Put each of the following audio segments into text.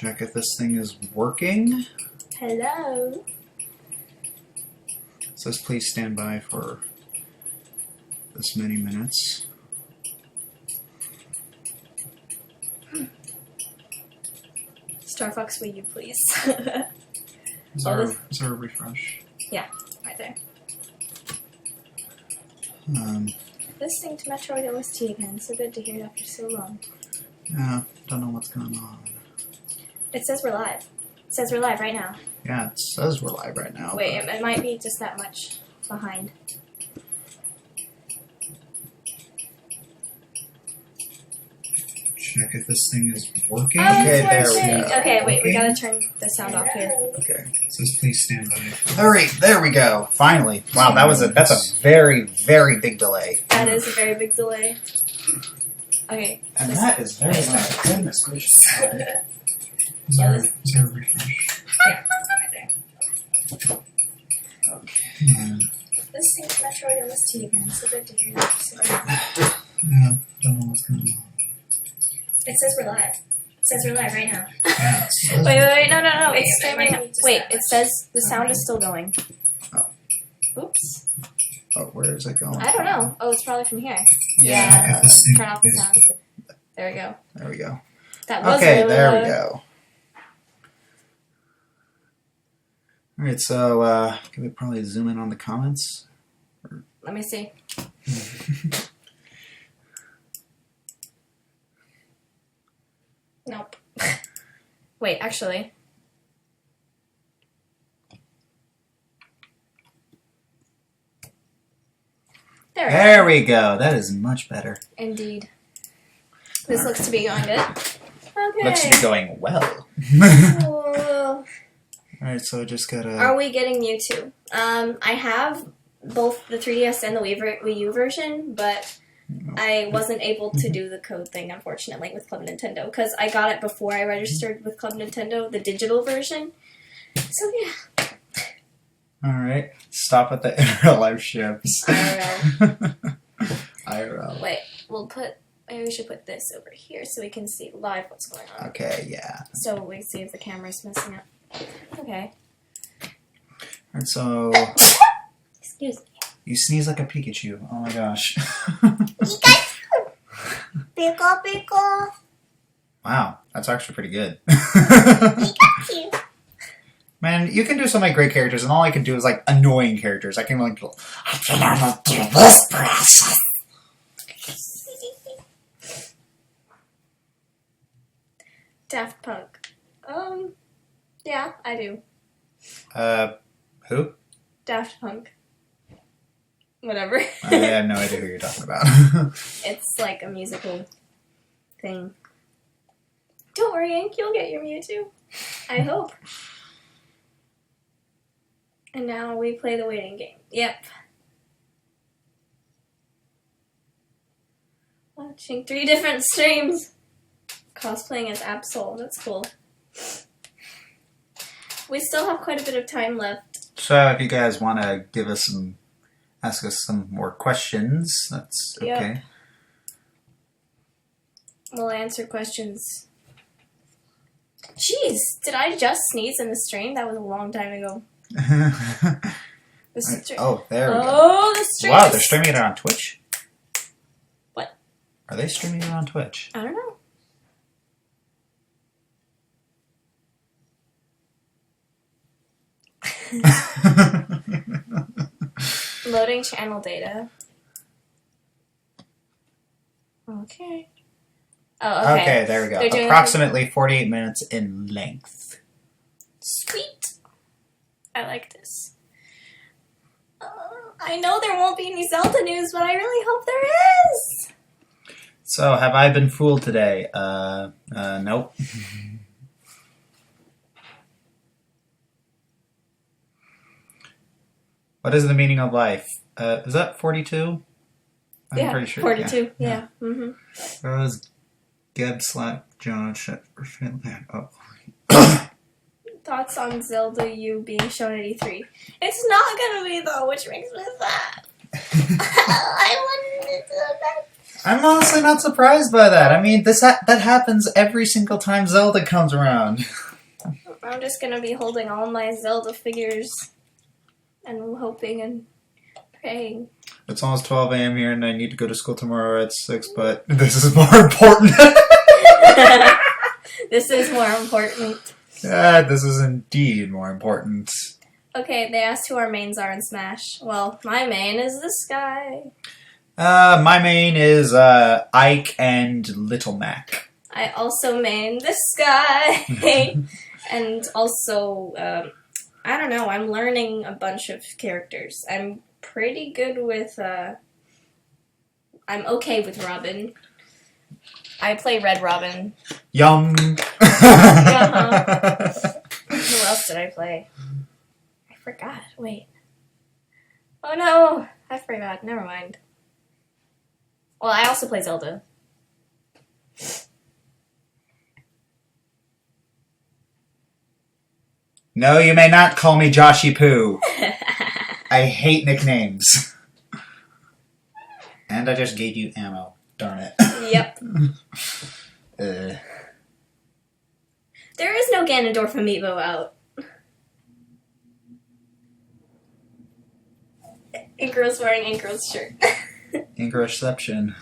Check if this thing is working. Hello. It says please stand by for this many minutes. Star Fox, will you please? Is there a refresh? Yeah, right there. Listening to Metroid OST again. So good to hear it after so long. Yeah, don't know what's going on. It says we're live. It says we're live right now. Yeah, it says we're live right now. Wait, it might be just that much behind. Check if this thing is working. Oh, Okay, it's there we working. go. Okay, wait, we Working. gotta turn the sound off here. Okay, it says please stand by. Alright, there we go. Finally. Wow, that's a very, very big delay. That is a very big delay. Okay. And that is very loud. Goodness gracious. Is Yeah, there a refresh? Yeah, right there. Okay. Listening to Metroid OST again. So good to hear it after so long. Yeah, don't know what's going on. It says we're live. It says we're live right now. Yeah, it says Wait, no. Wait, It's streaming. Wait, it says the sound is still going. Oh. Oops. Oh, where is it going? I don't know. Oh, it's probably from here. Yeah, if this thing Turn off the is- sound. There we go. There we go. That was Okay, really there loud. we go. Alright, so can we probably zoom in on the comments? Let me see. Nope. Wait, actually. There we go. That is much better. Indeed. This looks to be going good. Okay. Looks to be going well. Oh. Alright, so I just gotta... Are we getting Mewtwo? I have both the 3DS and the Wii U version, but I wasn't able to do the code thing, unfortunately, with Club Nintendo, because I got it before I registered with Club Nintendo, the digital version. So, yeah. Alright, stop at the IRL live ships. IRL. IRL. Wait, maybe we should put this over here so we can see live what's going on. Okay, yeah. So we see if the camera's messing up. Okay. Alright, so... Excuse me. You sneeze like a Pikachu. Oh my gosh. Pikachu. Wow, that's actually pretty good. Pikachu. Man, you can do so many great characters, and all I can do is, like, annoying characters. I can only do this, precious. Daft Punk. Yeah, I do. Who? Daft Punk. Whatever. I have no idea who you're talking about. It's like a musical thing. Don't worry, Ink, you'll get your Mewtwo. I hope. And now we play the waiting game. Yep. Watching 3 different streams. Cosplaying as Absol. That's cool. We still have quite a bit of time left. So if you guys want to ask us some more questions, that's okay. Yep. We'll answer questions. Jeez, did I just sneeze in the stream? That was a long time ago. The stream. Oh, there we go. Oh, the stream. Wow, they're streaming it on Twitch? What? Are they streaming it on Twitch? I don't know. Loading channel data. Okay. Oh, okay. Okay, there we go. They're doing Approximately 48 minutes in length. Sweet. I like this. I know there won't be any Zelda news, but I really hope there is. So, have I been fooled today? Nope. What is the meaning of life? Is that 42? I'm pretty sure. 42. Yeah. Mm-hmm. That was Geb Slap John Finland. Oh. Thoughts on Zelda U being shown at E3? It's not gonna be though, which makes me sad. I wanted it so bad. I'm honestly not surprised by that. I mean, that happens every single time Zelda comes around. I'm just gonna be holding all my Zelda figures and hoping and praying. It's almost 12 a.m. here, and I need to go to school tomorrow at 6, but this is more important. This is more important. This is indeed more important. Okay, they asked who our mains are in Smash. Well, my main is this guy. My main is Ike and Little Mac. I also main this guy. And also, I don't know, I'm learning a bunch of characters. I'm pretty good with, I'm okay with Robin. I play Red Robin. Yum. Uh-huh. Who else did I play? I forgot. Wait. Oh no! I forgot. Never mind. Well, I also play Zelda. No, you may not call me Joshy Poo. I hate nicknames. And I just gave you ammo. Darn it. Yep. There is no Ganondorf amiibo out. Ingro's wearing Ingro's shirt. Ingroception.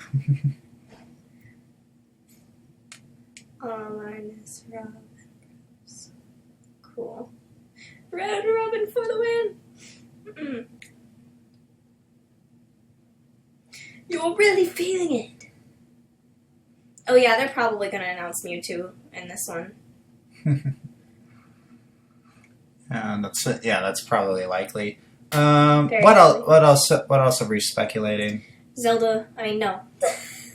Mine is Robin. Cool. Red Robin for the win! You're really feeling it! Oh yeah, they're probably gonna announce Mewtwo in this one. That's probably likely. Very What likely. else are we speculating? Zelda, I mean, no.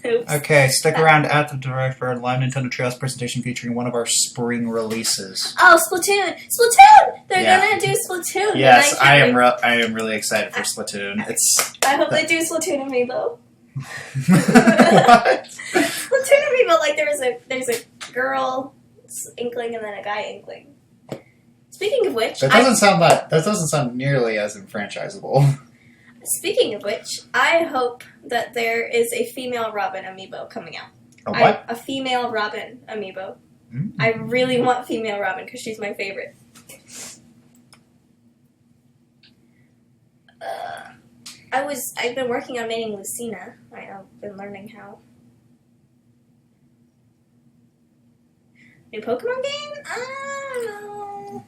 Oops. Okay, stick around at the Direct for a live Nintendo Treehouse presentation featuring one of our spring releases. Oh, Splatoon! Splatoon! They're gonna do Splatoon! Yes, I am really excited for Splatoon. I hope they do Splatoon amiibo. What? Splatoon amiibo, like there's a girl inkling and then a guy inkling. Speaking of which, That doesn't sound nearly as enfranchisable. Speaking of which, I hope that there is a female Robin amiibo coming out. A what? A female Robin amiibo. Mm. I really want female Robin because she's my favorite. I've been working on making Lucina. I've been learning how. New Pokemon game? I don't know.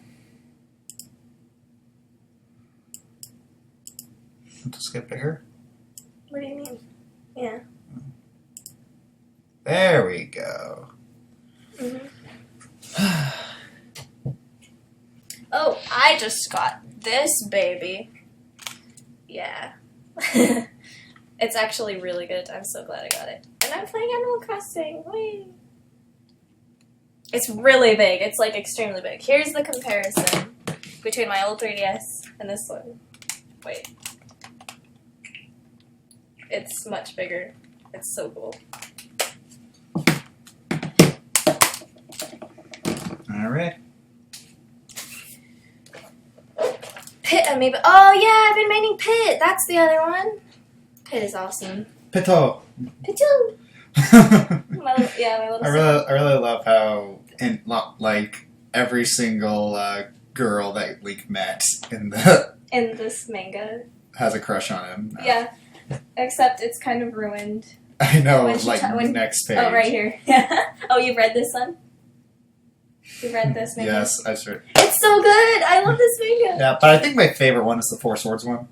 Just get bigger. What do you mean? Yeah. There we go. Oh, I just got this baby. Yeah. It's actually really good. I'm so glad I got it. And I'm playing Animal Crossing. Whee! It's really big. It's like extremely big. Here's the comparison between my old 3DS and this one. Wait. It's much bigger. It's so cool. Alright. Pit amiibo. Oh yeah, I've been maining Pit. That's the other one. Pit is awesome. Pito. Pitu. My little I really love how every single girl that we met in this manga. has a crush on him. Yeah. Except it's kind of ruined. I know, When next page. Oh, right here. Yeah. Oh, you've read this one? You've read this manga? Yes, I've read. It's so good! I love this manga! Yeah, but I think my favorite one is the Four Swords one.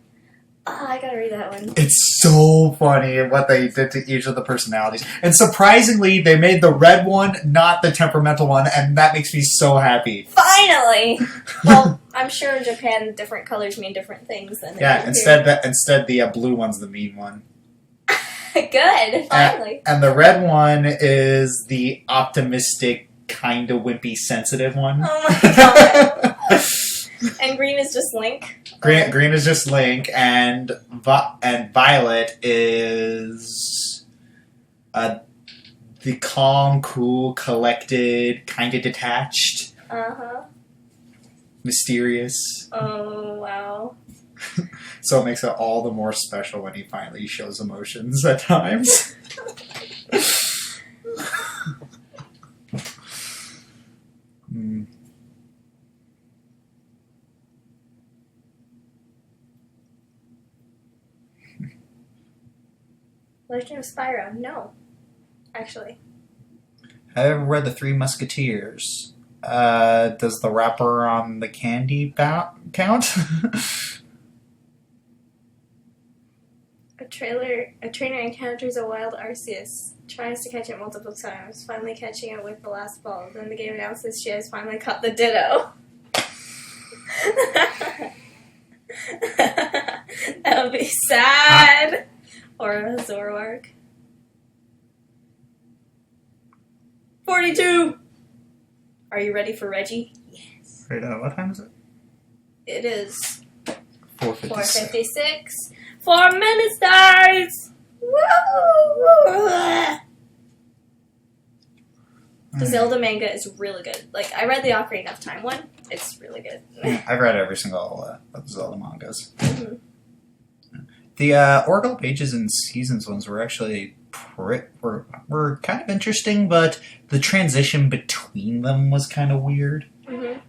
Oh, I gotta read that one. It's so funny what they did to each of the personalities. And surprisingly, they made the red one not the temperamental one, and that makes me so happy. Finally! Well, I'm sure in Japan different colors mean different things than instead the blue one's the mean one. Good, finally. And the red one is the optimistic, kind of wimpy, sensitive one. Oh my god. And green is just Link. Green is just Link, and Violet is the calm, cool, collected, kind of detached, Uh-huh. mysterious. Oh, wow. So it makes it all the more special when he finally shows emotions at times. Legend of Spyro? No. Actually. I haven't read The Three Musketeers. Does the wrapper on the candy count? A trainer encounters a wild Arceus, tries to catch it multiple times, finally catching it with the last ball. Then the game announces she has finally caught the Ditto. That would be sad. Or a Zoroark. 42! Are you ready for Reggie? Yes. Wait, what time is it? It is 4:56. 4:56. 4 minutes, stars! Woo! The Zelda manga is really good. Like, I read the Ocarina of Time one. It's really good. I've read every single of the Zelda mangas. Mm-hmm. The Oracle Pages and Seasons ones were actually were kind of interesting, but the transition between them was kind of weird. Mm-hmm.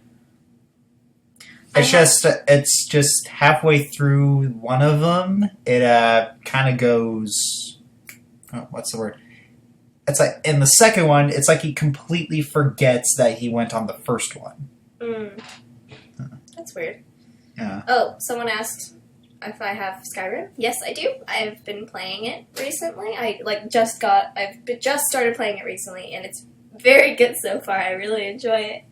It's just halfway through one of them, it kind of goes. Oh, what's the word? It's like in the second one, it's like he completely forgets that he went on the first one. That's weird. Yeah. Oh, someone asked if I have Skyrim. Yes, I do. I've been playing it recently. I've just started playing it recently, and it's very good so far. I really enjoy it.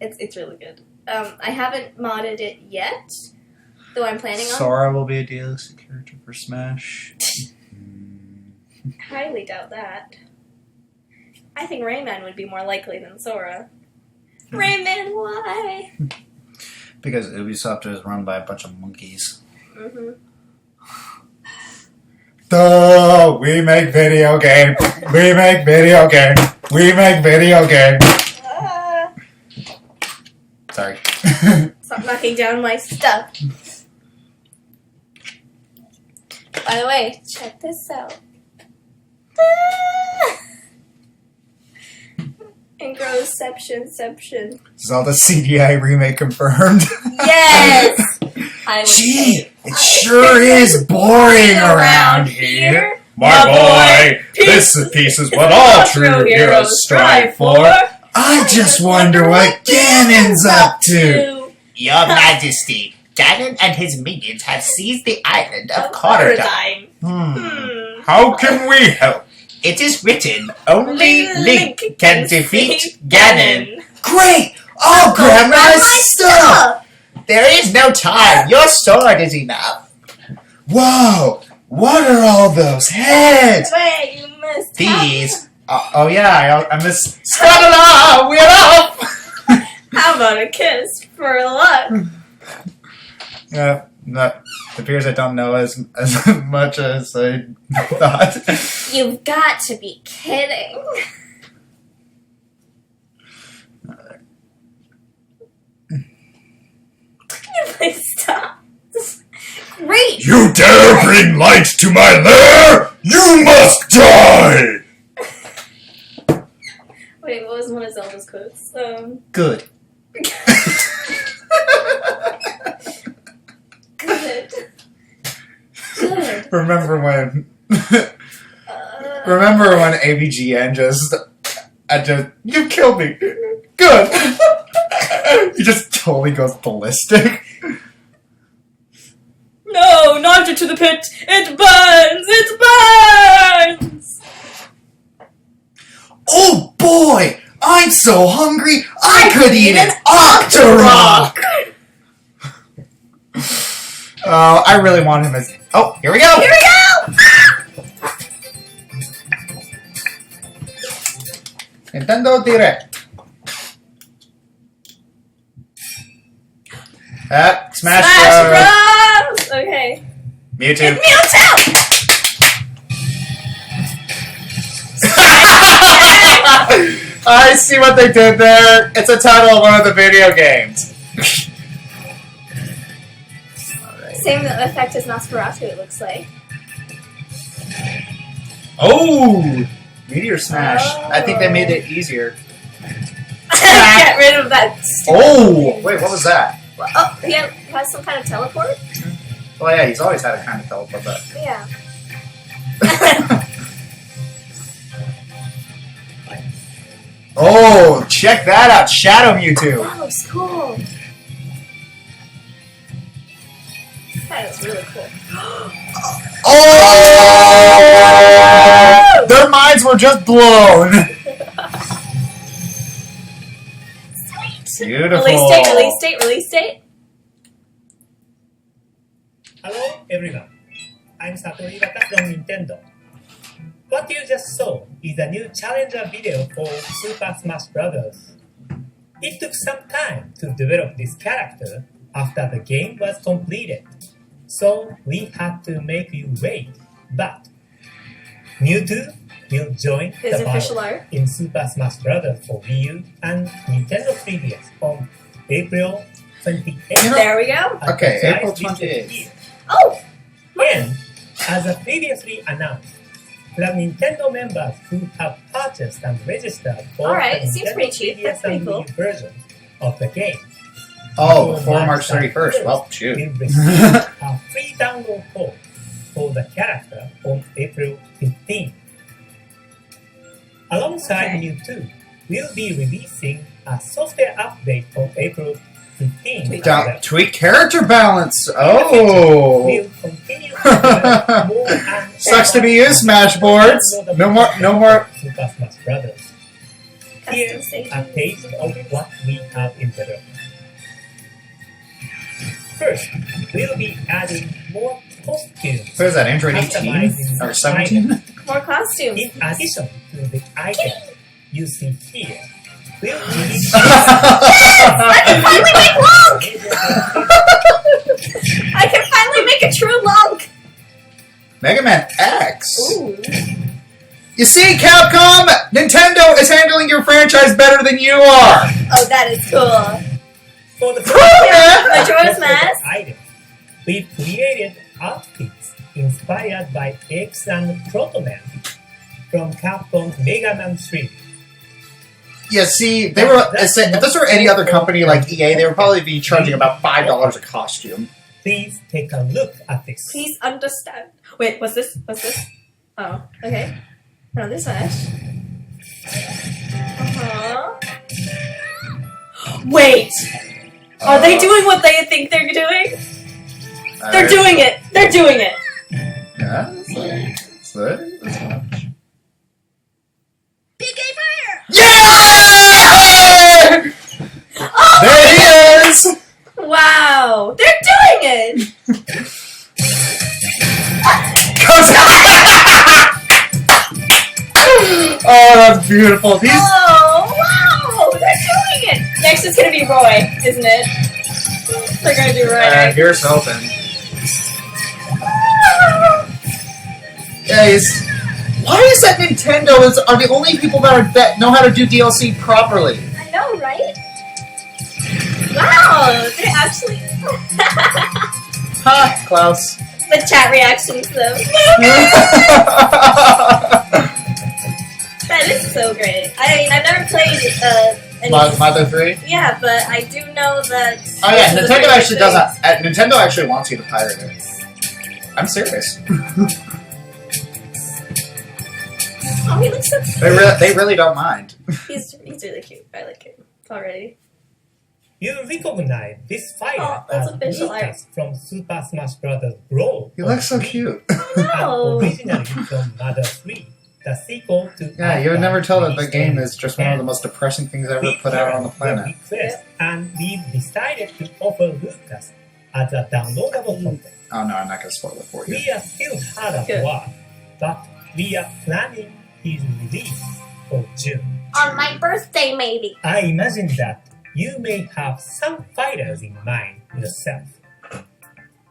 It's really good. I haven't modded it yet, though I'm planning on. Sora will be a DLC character for Smash. Highly doubt that. I think Rayman would be more likely than Sora. Rayman, why? Because Ubisoft is run by a bunch of monkeys. Mm-hmm. Duh! We make video game. We make video game. We make video game. Sorry. Stop knocking down my stuff. By the way, check this out. Ingroception. Zelda CDI remake confirmed. Yes! Gee, it sure is boring around here. My boy, this piece is what all true heroes strive for. I just wonder what Ganon's up to. Your Majesty, Ganon and his minions have seized the island of Corridine. How can we help? It is written, only Link can defeat Ganon. Great! I'll grab my stuff! There is no time. Your sword is enough. Whoa! What are all those heads? Wait, you missed. These. Oh yeah, I missed. Scuttle! We're off! How about a kiss for luck? Yeah, it appears I don't know as much as I thought. You've got to be kidding. Can you please stop? Great! You dare bring light to my lair? You must die! Wait, what was one of Zelda's quotes? Good. Good. Remember when AVGN just you killed me. Good. He just totally goes ballistic. No, not into the pit. It burns. It burns. Oh boy, I'm so hungry. I could eat an Octorok. Oh, I really want him as. Oh, here we go. Here we go. Nintendo Direct. Smash Bros. Okay. Mewtwo. Mewtwo. I see what they did there. It's a title of one of the video games. Alright. Same effect as Nosferatu, it looks like. Oh! Meteor Smash. I think they made it easier. Get rid of that. Oh! Wait, what was that? Oh, he has some kind of teleport? Oh yeah, he's always had a kind of teleport, but... Yeah. Oh, check that out! Shadow Mewtwo! That looks cool. That is really cool. Oh! Their minds were just blown! Beautiful. Release date. Hello everyone, I'm Satoru Iwata from Nintendo. What you just saw is a new challenger video for Super Smash Bros. It took some time to develop this character after the game was completed, so we had to make you wait, but Mewtwo will join His the official battle art. in Super Smash Bros. For Wii U and Nintendo 3DS on April 28th. There we go. Okay, As April listed 28th. here. Oh! And, as previously announced, the Nintendo members who have purchased and registered for Alright, the it seems Nintendo pretty cheap. 3DS That's pretty and cool. Wii U versions of the game Oh, before March 31st. Well, shoot. will receive a free download code for the character on April 15th. Alongside Okay. Mewtwo, we'll be releasing a software update on April 15th. Tweak character balance! Oh! We'll continue to develop more and Sucks to be you, Smash Boards! No more. Super Smash Brothers. Here's a taste of what we have in development. First, we'll be adding more costumes. What is that, Android 18? Or 17? More costumes. In addition to the item you see here, we'll be I can finally make Lunk! I can finally make a true Lunk! Mega Man X? Ooh. You see, Capcom, Nintendo is handling your franchise better than you are. Oh, that is cool. For the Majora's Mask. item, we created outfits inspired by X and Proto Man from Capcom's Mega Man 3. Yeah, see, they were. If this were any other company like EA, they would probably be charging about $5 a costume. Please take a look at this. Please understand. Wait, what's this? Oh, okay. Another Smash. Wait! Are they doing what they think they're doing? They're doing it! They're doing it! Yeah, that's much. Big A Fire! Yeah! Oh, There he is! wow! They're doing it! Oh, that's beautiful. These. Oh, wow! They're doing it! Next is gonna be Roy, isn't it? They're gonna do Roy. Right? Here's hoping. Guys, why is that Nintendo are the only people that know how to do DLC properly? I know, right? Wow! They're actually... Ha, Klaus. The chat reactions, though. That is so great. I mean, I've never played any... Mother 3? Yeah, but I do know that... Oh yeah, Nintendo actually does that. Nintendo actually wants you to pirate it. I'm serious. Oh, he looks so cute. They really don't mind. He's really cute. I like him already. You recognize this fighter Oh, that's as official Lucas from Super Smash Bros. Brawl. He looks so cute. No. And originally from Mother 3, the sequel to... Yeah, you would never tell that the game is just one of the most depressing things ever put out on the planet. Request, and we decided to offer Lucas as a downloadable content. Oh no, I'm not gonna spoil it for you. We are still hard at Good. work, but we are planning his release for June. On my birthday, maybe. I imagine that you may have some fighters in mind yourself.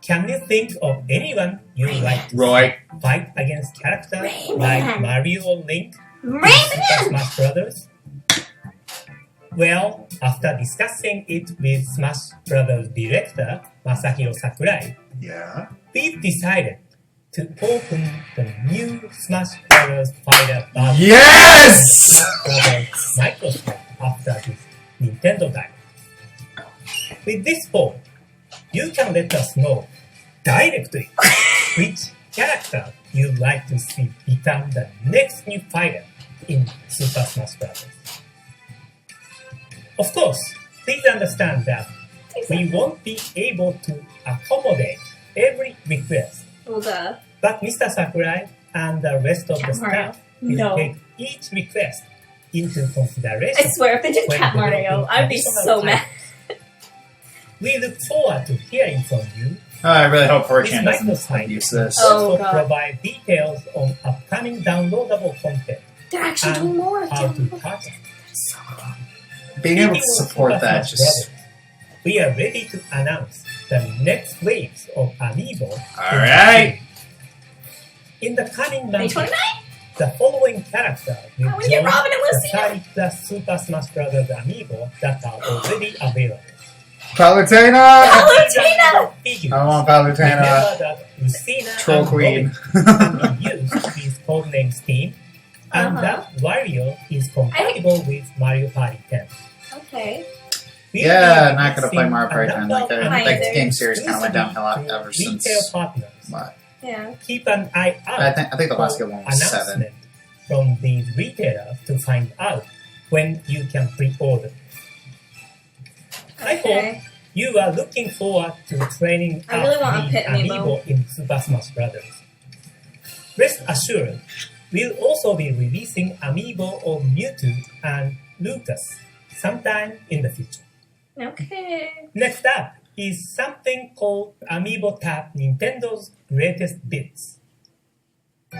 Can you think of anyone you would like to Roy. fight against characters Rayman. like Mario or Link? Rayman! Smash Brothers? Well, after discussing it with Smash Brothers director Masahiro Sakurai, Yeah. we've decided to open the new Smash Bros. Fighter battle Yes! over Microsoft after this Nintendo Direct. With this poll, you can let us know directly which character you'd like to see become the next new fighter in Super Smash Bros. Of course, please understand that we won't be able to accommodate every request, Well, duh. but Mr. Sakurai and the rest of Cat the Mario. staff will No. take each request into consideration. I swear, if they did when Cat Mario, developing I'd be additional so mad. titles. We look forward to hearing from you. I really hope This 4chan microsite doesn't use this. Oh, also God. provide details on upcoming downloadable content, They're actually And doing more. how to Dude. purchase. So cool. Being able to Speaking of support Super that Smash just... Brothers, we are ready to announce the next waves of Amiibo. Alright! In the coming May months, 29th? the following characters will I want to get join Robin and the Lucia. 30 plus Super Smash Bros. Amiibo that are already available. Palutena! Palutena! Figures. I want Palutena. Remember that Lucina Troll and Queen. Robin can be used with codename Steam, and Uh-huh. that Wario is compatible with Mario Party 10. Okay. We Yeah, will be not gonna play releasing Mario Party a 10. number Like, of that Either. game series kind of went downhill exclusively ever to since... retail partners. What? Yeah. Keep an eye out I think the last for good one was 7. announcement from these retailers to find out when you can pre-order. I hope Okay. you are looking forward to training I really up want a the pet amiibo. in Super Smash Bros. Rest assured, we'll also be releasing amiibo of Mewtwo and Lucas sometime in the future. Okay. Next up is something called Amiibo Tap Nintendo's Greatest Bits.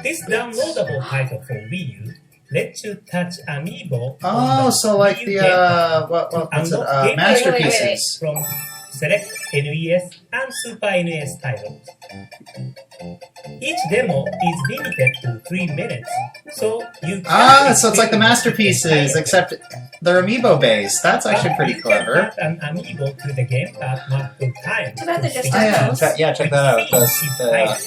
This downloadable title for Wii U lets you touch Amiibo Oh, on so like Wii U the, gamepad what's it, unlock game masterpieces. from select NES and Super NES titles. Each demo is limited to 3 minutes, so you can So it's like the masterpieces, except they're amiibo based. That's actually pretty You clever. can add an amiibo to the gamepad multiple times. Too bad they're just to demos. Check that out. The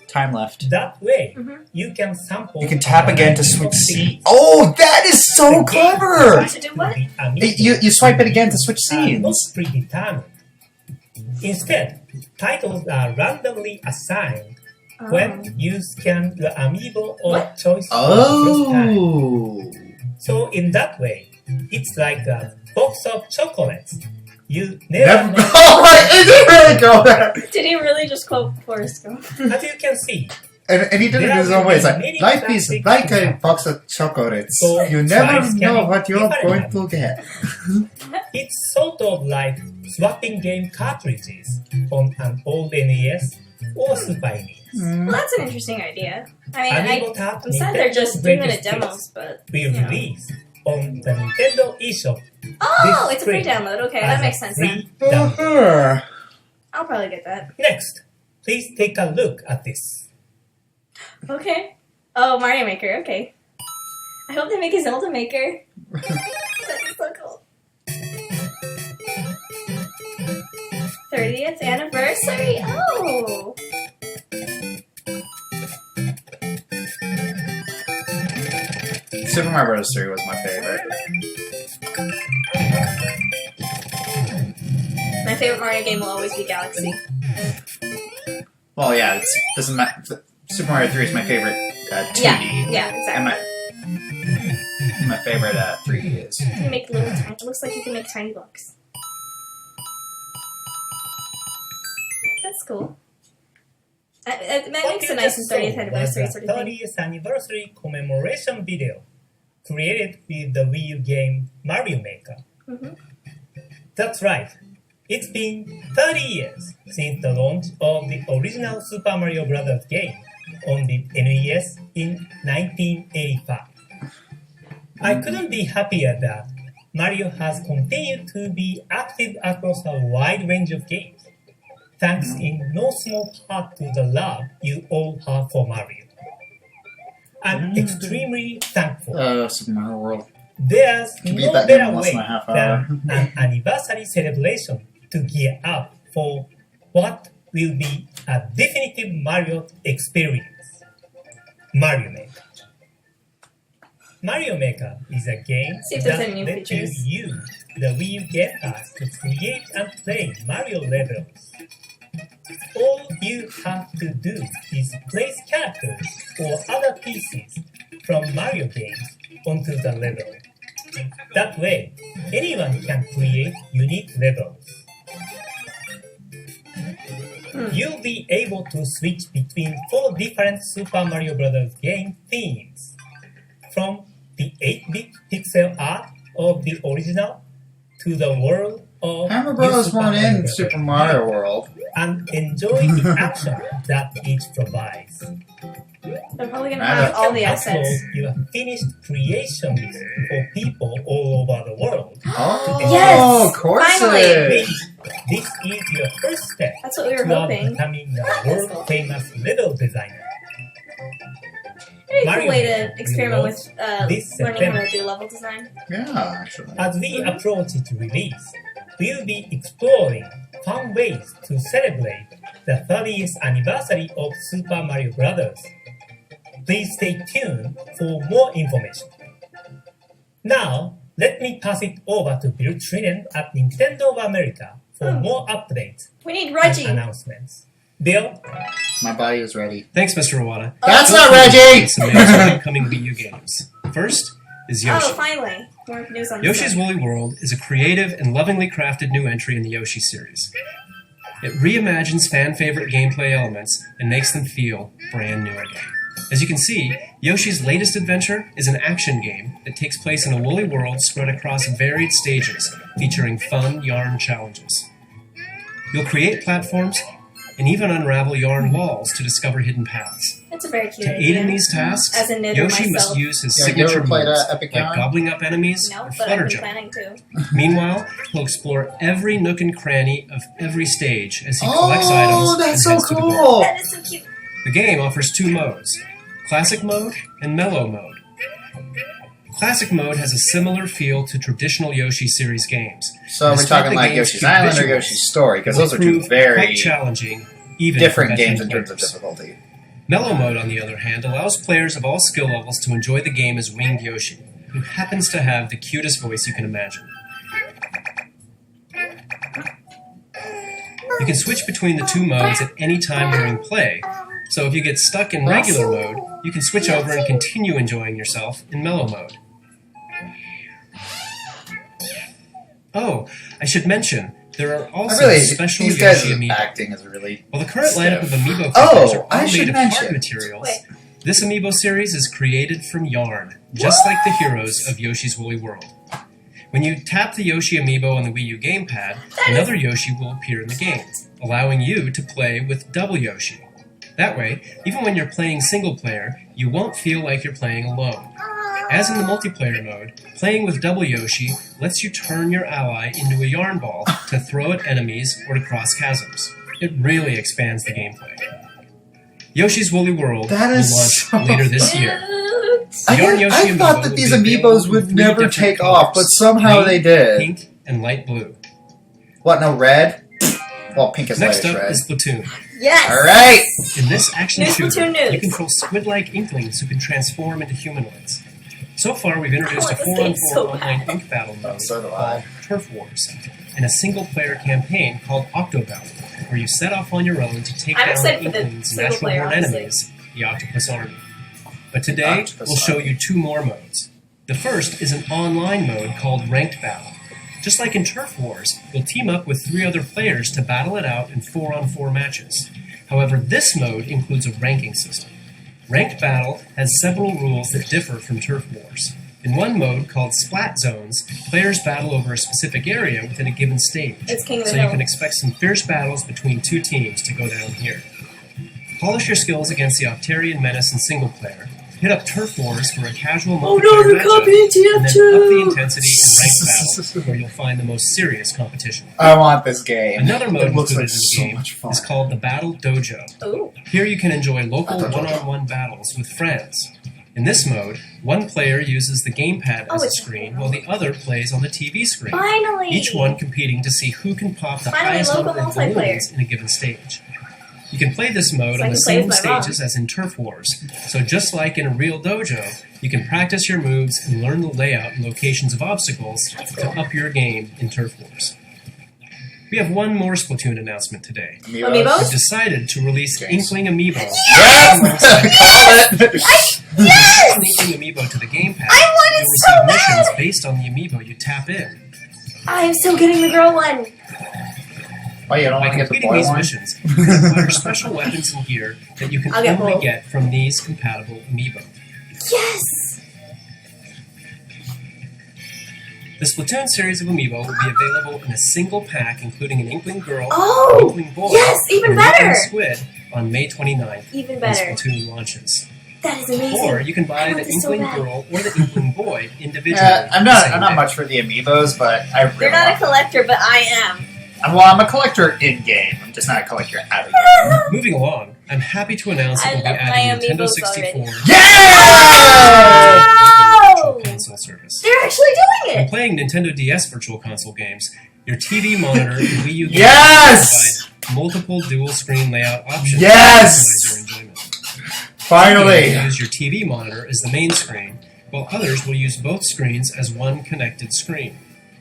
time left. That way, Mhm. you can sample. You can tap again to switch scenes. Oh, that is so clever! To do what? You swipe it again to switch Not scenes. predetermined. Instead, titles are randomly assigned Oh. when you scan the amiibo of What? choice for the first time. Oh. So in that way, it's like a box of chocolates. You never Never. know. Oh, right, it did really go there. Did he really just quote Forrest Gump? As you can see, And he did it in his own way. It's like, life is like a box of chocolates. So, You never try know scanning what you're going different to get. it's sort of like swapping game cartridges on an old NES or Super NES. Well, that's an interesting idea. I mean, Amiibo Tap I'm sad they're just doing it Greatest at demos, Hits but... will Yeah. release on the Nintendo eShop Oh, this it's a free spring download. Okay, as that a makes sense then. free download. Uh-huh. I'll probably get that. Next, please take a look at this. Okay. Oh, Mario Maker, okay. I hope they make a Zelda Maker. That's so cool. 30th anniversary? Oh! Super Mario Bros. 3 was my favorite. My favorite Mario game will always be Galaxy. Well, yeah, this is Super Mario 3 is my favorite 2D. Yeah, And exactly. my favorite 3D is. You can make little tiny... It looks like you can make tiny blocks. That's cool. That makes a nice 30th anniversary sort of thing. 30th anniversary commemoration video created with the Wii U game Mario Maker. Mhm. That's right. It's been 30 years since the launch of the original Super Mario Bros. Game on the NES in 1985. I couldn't be happier that Mario has continued to be active across a wide range of games, thanks in no small part to the love you all have for Mario. I'm extremely thankful. Super Mario World. There's Beat no that game in better less way than a half hour. than an anniversary celebration to gear up for what will be a definitive Mario experience. Mario Maker. Mario Maker is a game See if there's that any new lets you features. use the Wii U Game Pass to create and play Mario levels. All you have to do is place characters or other pieces from Mario games onto the level. That way, anyone can create unique levels. You'll be able to switch between 4 different Super Mario Bros. Game themes, from the 8-bit pixel art of the original to the world of Hammer New Bros Super weren't Mario in Bros. Super Mario World. And enjoy the action that each provides. They're probably gonna have all the assets. Upload your finished creations for people all over the world. Oh, Yes, of course finally. it is. This is your first step That's what we were toward hoping. becoming a world-famous level designer. Maybe a cool Mario way Maker to experiment with this learning how September. to do level design. Yeah, actually. As we approach its release, we'll be exploring fun ways to celebrate the 30th anniversary of Super Mario Bros. Please stay tuned for more information. Now, let me pass it over to Bill Trinan at Nintendo of America for more updates We need and Reggie. announcements. Bill? My body is ready. Thanks, Mr. Iwata. That's not Reggie! Some news on upcoming Wii U games. First is Yoshi. Oh, finally. More news on Yoshi's this. Woolly World is a creative and lovingly crafted new entry in the Yoshi series. It reimagines fan-favorite gameplay elements and makes them feel brand new again. As you can see, Yoshi's latest adventure is an action game that takes place in a woolly world spread across varied stages, featuring fun yarn challenges. You'll create platforms and even unravel yarn walls to discover hidden paths. That's a very cute To aid idea. in these tasks, As a knitter Yoshi myself. must use his Yeah, you ever signature played, moves, Epic like Yarn? gobbling up enemies No, or but flutter I've been jump. planning to. Meanwhile, he'll explore every nook and cranny of every stage as he collects items Oh, and that's so heads to the goal. cool! That is so cute. The game offers 2 modes, Classic Mode and Mellow Mode. Classic Mode has a similar feel to traditional Yoshi series games. So we're Despite talking the like game's Yoshi's cute Island or visuals, Yoshi's Story, because will those are two prove very quite challenging, even different for games in veteran terms of players. difficulty. Mellow Mode, on the other hand, allows players of all skill levels to enjoy the game as Winged Yoshi, who happens to have the cutest voice you can imagine. You can switch between the 2 modes at any time during play, so if you get stuck in regular mode, you can switch over and continue enjoying yourself in Mellow Mode. Oh, I should mention, there are also special these guys' Yoshi amiibo. acting is really... While the current lineup of stiff. amiibo Oh, figures are I all should made of mention. hard materials, Wait. this amiibo series is created from yarn, just like the heroes of Yoshi's Woolly World. When you tap the Yoshi amiibo on the Wii U gamepad, another Yoshi will appear in the game, allowing you to play with double Yoshi. That way, even when you're playing single player, you won't feel like you're playing alone. As in the multiplayer mode, playing with double Yoshi lets you turn your ally into a yarn ball to throw at enemies or to cross chasms. It really expands the gameplay. Yoshi's Woolly World That will is launch so later this year. Cute. The Yarn Yoshi I thought amiibo that will these be available amiibos in would 3 never different take colors, off, but somehow green, they did. Pink and light blue. What, no red? Well, pink is Next lightish up red. is Splatoon. Yes. Alright! In this action New shooter, Splatoon news. you control squid-like inklings who can transform into humanoids. So far, we've introduced I a want this game 4-on-4 so online bad. ink battle mode So do I. called Turf Wars, and a single-player campaign called Octobattle, where you set off on your own to take I'm down excited for the inklings and single-player, natural-born honestly. enemies, the Octopus Army. But today, Octopus we'll show Army. you 2 more modes. The first is an online mode called Ranked Battle. Just like in Turf Wars, you'll team up with 3 other players to battle it out in 4-on-4 matches. However, this mode includes a ranking system. Ranked Battle has several rules that differ from Turf Wars. In one mode, called Splat Zones, players battle over a specific area within a given stage. It's King of the So Hill. you can expect some fierce battles between 2 teams to go down here. Polish your skills against the Octarian Menace in single player. Hit up Turf Wars for a casual multiplayer matchup, and then up the intensity in Ranked Battle, where you'll find the most serious competition. I want this game. Another mode It looks included like in the so game much fun. is called the Battle Dojo. Ooh. Here you can enjoy local Battle Dojo. one-on-one battles with friends. In this mode, one player uses the gamepad Oh, as a it's screen, while the other plays on the TV screen. Finally. Each one competing to see who can pop the Finally, highest local number of multiplayer. balloons in a given stage. You can play this mode So I on the can play same with my mom. stages as in Turf Wars. So just like in a real dojo, you can practice your moves and learn the layout and locations of obstacles to up your game in Turf Wars. We have one more Splatoon announcement today. Amiibos? We've decided to release Inkling Amiibo. Yes! Yes! Inkling Amiibo to the gamepad. I want it You'll so receive missions bad! based on the Amiibo you tap in. I'm still getting the girl one. Oh, you don't By want to get the completing boy these one? missions, you can acquire special weapons and gear that you can I'll get only both. get from these compatible Amiibo. Yes! The Splatoon series of Amiibo will be available in a single pack, including an Inkling Girl, Oh! an Inkling Boy, Yes, even and an Inkling better! Squid on May 29th Even when better. Splatoon launches. That is amazing. Or you can buy I the want this so Inkling bad. Girl or the Inkling Boy individually. I'm the not. same I'm not day. much for the amiibos, but I really. You're not a want- collector, but I am. Well, I'm a collector in game. I'm just not a collector out of game. Moving along, I'm happy to announce that I we'll be love adding my Nintendo Amiibos 64 already. Yeah! Virtual Oh! Console service. They're actually doing When it! playing Nintendo DS Virtual Console games, your TV monitor and Wii U games Yes! provide multiple dual screen layout options Yes! to maximize your enjoyment. Finally. You can use your TV monitor as the main screen, while others will use both screens as one connected screen.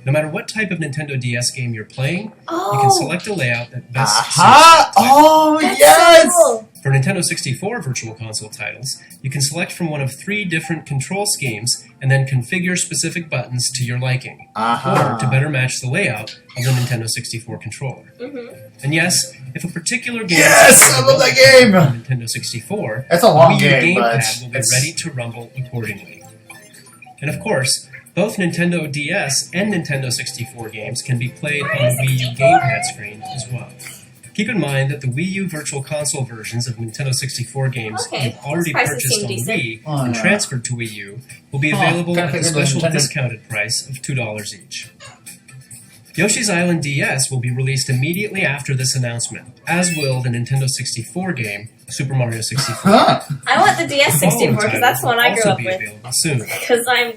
No matter what type of Nintendo DS game you're playing, Oh! you can select a layout that best Aha! suits that type. Oh That's yes! so cool. For Nintendo 64 Virtual Console titles, you can select from one of 3 different control schemes and then configure specific buttons to your liking, or to better match the layout of the Nintendo 64 controller. Mm-hmm. And yes, if a particular game Yes! is I love that available game! on Nintendo 64, It's a long Wii U game, but gamepad will be it's ready to rumble accordingly. And of course, both Nintendo DS and Nintendo 64 games can be played on the Wii U gamepad screen as well. Keep in mind that the Wii U Virtual Console versions of Nintendo 64 games Okay, you've already those prices purchased seem on decent. Wii Oh, and yeah. transferred to Wii U will be Oh, available gotta at the figure the special Nintendo- discounted price of $2 each. Yoshi's Island DS will be released immediately after this announcement, as will the Nintendo 64 game, Super Mario 64. Huh. I want the DS The following 64 because that's the one I titles grew will up be with. available soon. Because I'm.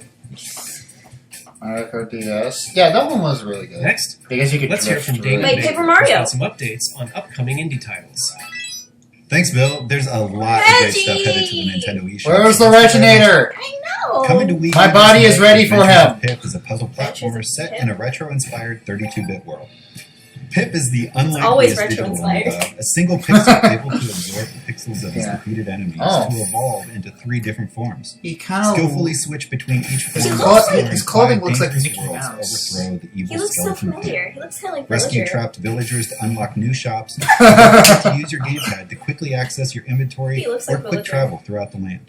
Mario DS. Yeah, that one was really good. Next, Because you could let's hear drift from through David it. Wait, Baker, Paper Mario. who's got some updates on upcoming indie titles. Thanks, Bill. There's a lot of great stuff headed to the Nintendo eShop. Where's the Reginator? I know! Coming to Wii My U body this is May, ready for Adventures him. of Pip is a puzzle platformer Adventures of set Pip. in a retro-inspired 32-bit world. Pip is the always unlikeliest digital retro-inspired. amiibo, a single pixel able to absorb the pixels of his Yeah. defeated enemies Oh. to evolve into 3 different forms. He kind of Skillfully switch between each form. His clo- exploring his clothing 5 looks like dangerous Mickey worlds, Mouse. overthrow the evil He looks so skeleton familiar. king. He looks kind of like Rescue Villager. trapped villagers to unlock new shops. To use your gamepad to quickly access your inventory He looks or like quick Villager. travel throughout the land.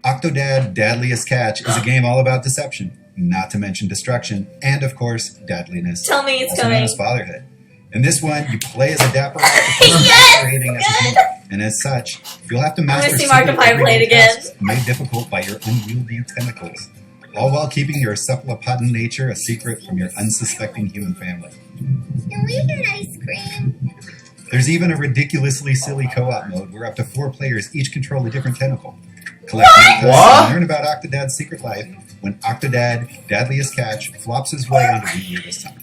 Octodad Dadliest Catch is a game all about deception, not to mention destruction, and of course, dadliness, Tell me it's also known coming. as fatherhood. In this one, you play as a dapper Yes! operating as a Good! human, and as such, you'll have to gonna master see simple Markiplier play it everyday again. tasks made difficult by your unwieldy tentacles, all while keeping your cephalopodin nature a secret from your unsuspecting human family. Can we get ice cream? There's even a ridiculously silly co-op mode where up to 4 players each control a different tentacle. Collect dust What? and learn about Octodad's secret life when Octodad, Dadliest Catch, flops his way onto Wii U this time.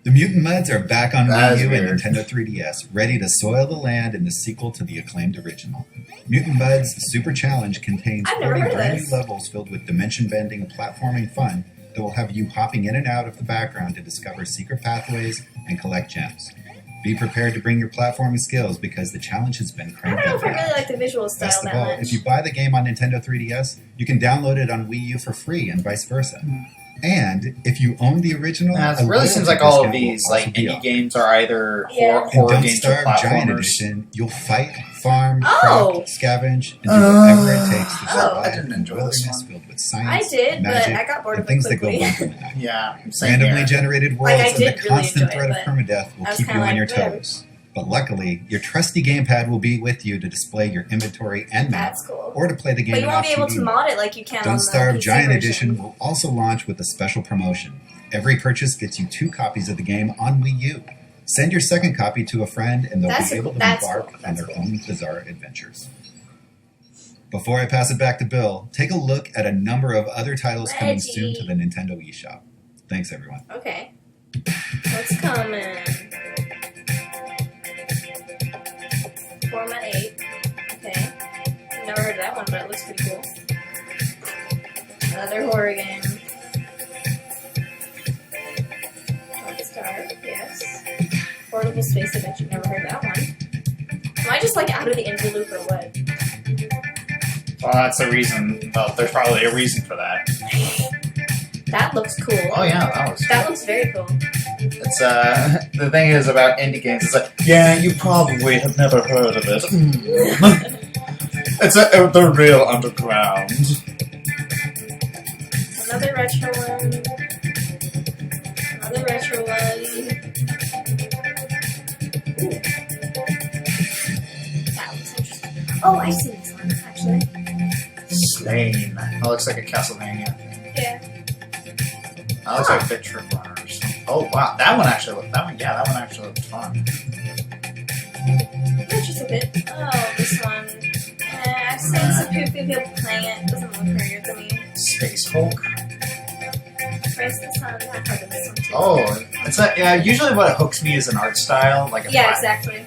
The Mutant Muds are back on That Wii is U and weird. Nintendo 3DS, ready to soil the land in the sequel to the acclaimed original. Mutant Muds Super Challenge contains I've never 40 heard of brand this. new levels filled with dimension-bending and platforming fun that will have you hopping in and out of the background to discover secret pathways and collect gems. Be prepared to bring your platforming skills because the challenge has been I cranked don't know up. if I really like the visual style Best of that all, much. if you buy the game on Nintendo 3DS, you can download it on Wii U for free and vice versa. And if you own the original, Yeah, it a really seems like loyalty all of discount will these also like be indie off. games are either Yeah. In horror Don't games or Starve Giant platformers. Edition, you'll fight, farm, Oh. craft, scavenge, and do whatever it takes to Oh. survive I didn't in a enjoy this wilderness one. filled with I science, did, but magic, I got bored and of it things that go quickly. bump in the night. Yeah, same Randomly here. generated Like, I worlds and did the really constant enjoy threat it, of permadeath I will was keep you kinda on your like, whatever. toes. But luckily, your trusty gamepad will be with you to display your inventory and map, That's cool. or to play the game But you in won't be able off-TV to mode. mod it like you can on Don't the Starve PC Giant version. Edition will also launch with a special promotion. Every purchase gets you 2 copies of the game on Wii U. Send your second copy to a friend and they'll That's be able to that's embark cool. on That's their cool. own bizarre adventures. Before I pass it back to Bill, take a look at a number of other titles coming soon to the Nintendo eShop. Thanks, everyone. Okay. What's coming? Format 8. Okay. Never heard of that one, but it looks pretty cool. Another horror game. Star, yes. Portable Space Adventure, never heard of that one. Am I just like out of the info loop or what? Well, that's a reason. Well, there's probably a reason for that. That looks cool. Oh yeah, That looks very cool. It's the thing is about indie games. It's like, yeah, you probably have never heard of it. It's the real underground. Another retro one. Another retro one. Ooh. That looks interesting. Oh, I've seen this one actually. Slain. That looks like a Castlevania. Yeah. That looks like Big Trip Runners. Oh wow, that one actually looked. That one actually looked fun. Just a bit. Oh, this one. I've seen some people playing it. Doesn't look very good to me. Space Hulk. Race the Sun. I've heard of this one too. Oh, it's usually what hooks me is an art style, like a yeah, flat- exactly.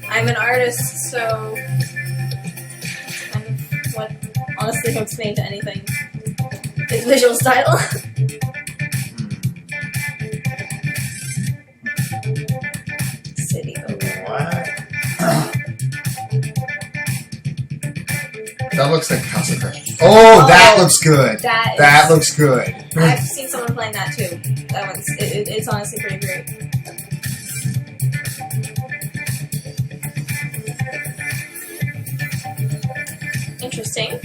I'm an artist, so that's kind of what honestly hooks me to anything is visual style. City over. What? That looks like House of Cards. Oh, that looks good. That looks good. I've seen someone playing that too. That one's it's honestly pretty great. Interesting.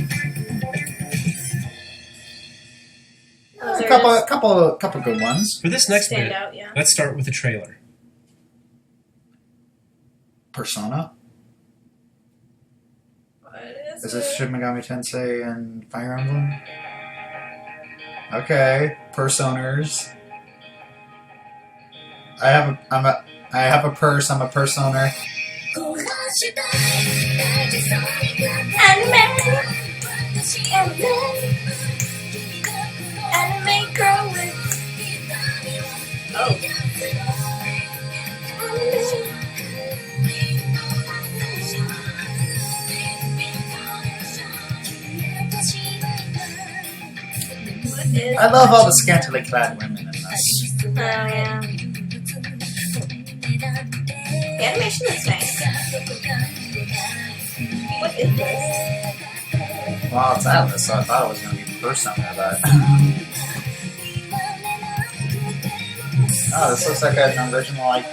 Oh, there it is. Couple good ones. For this next Stand bit, out, yeah. let's start with a trailer. Persona. What Is this Shin Megami Tensei and Fire Emblem? Okay, Personers. I have a purse. I'm a personer. Anime girl with I love all the scantily clad women in this. Oh yeah. The animation looks nice. What is this? Well, it's Atlas, so I thought it was going to be Persona, but... Oh, this looks like an original IP.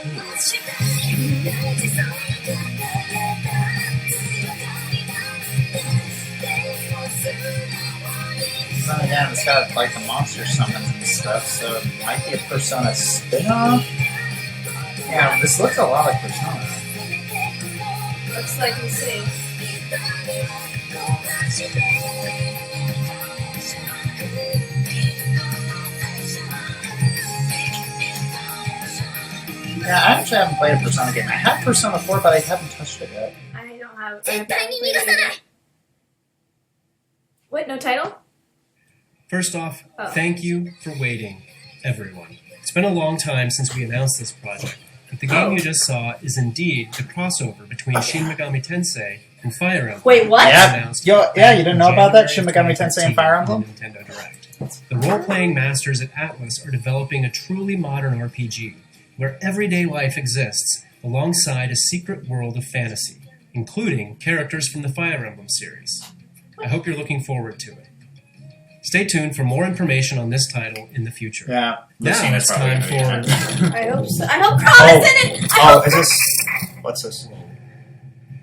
So again, it's got like the monster summons and stuff, so it might be a Persona spin-off? Yeah, this looks a lot like Persona. Looks like we see. Yeah, I actually haven't played a Persona game. I have Persona 4, but I haven't touched it yet. I don't have. I haven't played it either. Wait, no title? First off, Oh. thank you for waiting, everyone. It's been a long time since we announced this project, but the game you just saw is indeed the crossover between Shin Megami Tensei and Fire Emblem. Wait, what? Yeah. Announced You didn't in know about that? Shin January Megami Tensei and Fire 2015 Emblem? on Nintendo Direct. The role-playing masters at Atlas are developing a truly modern RPG, where everyday life exists alongside a secret world of fantasy, including characters from the Fire Emblem series. I hope you're looking forward to it. Stay tuned for more information on this title in the future. Yeah. Now it's time for... I hope so. I hope Kron is in it! I hope is this... What's this?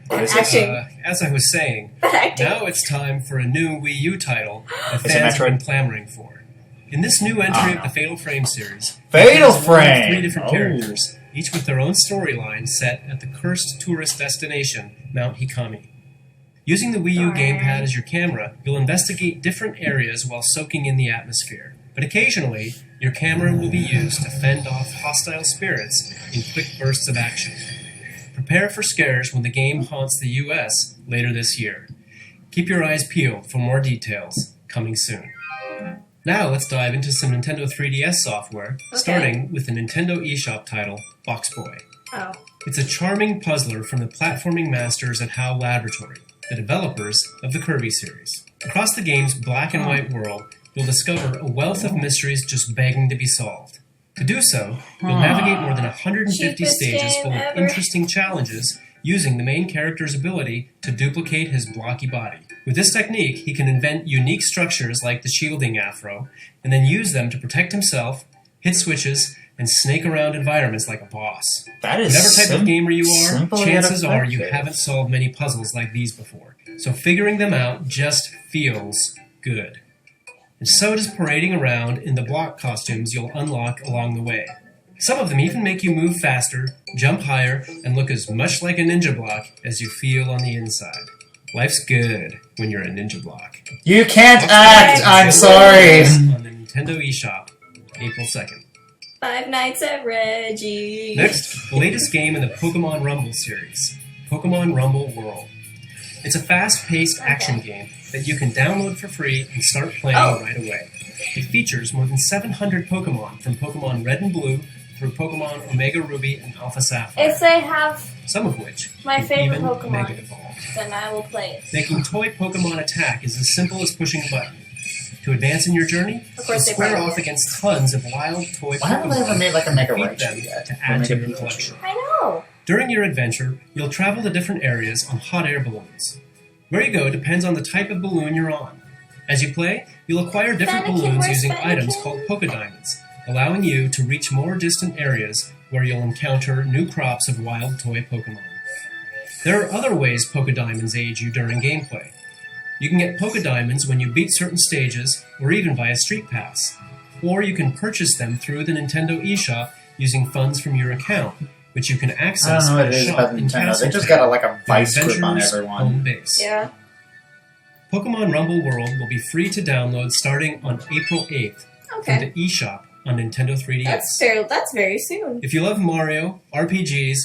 What is this? Acting. As I was saying, Acting. now it's time for a new Wii U title that Is it fans have been Metroid? clamoring for. In this new entry no. of the Fatal Frame series, Fatal fans will learn Frame! three different Oh. characters, each with their own storyline set at the cursed tourist destination, Mount Hikami. Using the Wii U gamepad as your camera, you'll investigate different areas while soaking in the atmosphere. But occasionally, your camera will be used to fend off hostile spirits in quick bursts of action. Prepare for scares when the game haunts the US later this year. Keep your eyes peeled for more details, coming soon. Now let's dive into some Nintendo 3DS software, starting with the Nintendo eShop title, Box Boy. Oh. It's a charming puzzler from the platforming masters at HAL Laboratory, the developers of the Kirby series. Across the game's black and white world, you'll discover a wealth of mysteries just begging to be solved. To do so, you'll navigate more than 150 Cheapest stages game full of ever. interesting challenges using the main character's ability to duplicate his blocky body. With this technique, he can invent unique structures like the shielding afro, and then use them to protect himself, hit switches, and snake around environments like a boss. That is Whatever type of gamer you are, simple yet chances are you effective. haven't solved many puzzles like these before. So figuring them out just feels good. And so does parading around in the block costumes you'll unlock along the way. Some of them even make you move faster, jump higher, and look as much like a ninja block as you feel on the inside. Life's good when you're a ninja block. You can't act! I'm sorry! On the Nintendo eShop, April 2nd. Five Nights at Reggie's. Next, the latest game in the Pokemon Rumble series, Pokemon Rumble World. It's a fast-paced action game that you can download for free and start playing right away. It features more than 700 Pokemon from Pokemon Red and Blue through Pokemon Omega Ruby and Alpha Sapphire, If they have some of which my can favorite even Pokemon, Mega Evolve. then I will play it. Making toy Pokemon attack is as simple as pushing a button. To advance in your journey, Of course they square probably off do. against tons of wild toy Why haven't they ever Pokemon. made like a Mega Defeat them Raichu yet? to Or add to Mega your Pikachu? collection. I know. During your adventure, you'll travel to different areas on hot air balloons. Where you go depends on the type of balloon you're on. As you play, you'll acquire different Fennekin, balloons where's using Fennekin? items called Poké Diamonds, allowing you to reach more distant areas where you'll encounter new crops of wild toy Pokemon. There are other ways Poké Diamonds aid you during gameplay. You can get Poké Diamonds when you beat certain stages, or even via Street Pass. Or you can purchase them through the Nintendo eShop using funds from your account, which you can I access don't know what at it a is shop about in Nintendo. They Castle just Town, got like a the vice grip on adventurer's everyone. home base. Yeah. Pokemon Rumble World will be free to download starting on April 8th through Okay. the eShop on Nintendo 3DS. That's very soon. If you love Mario, RPGs,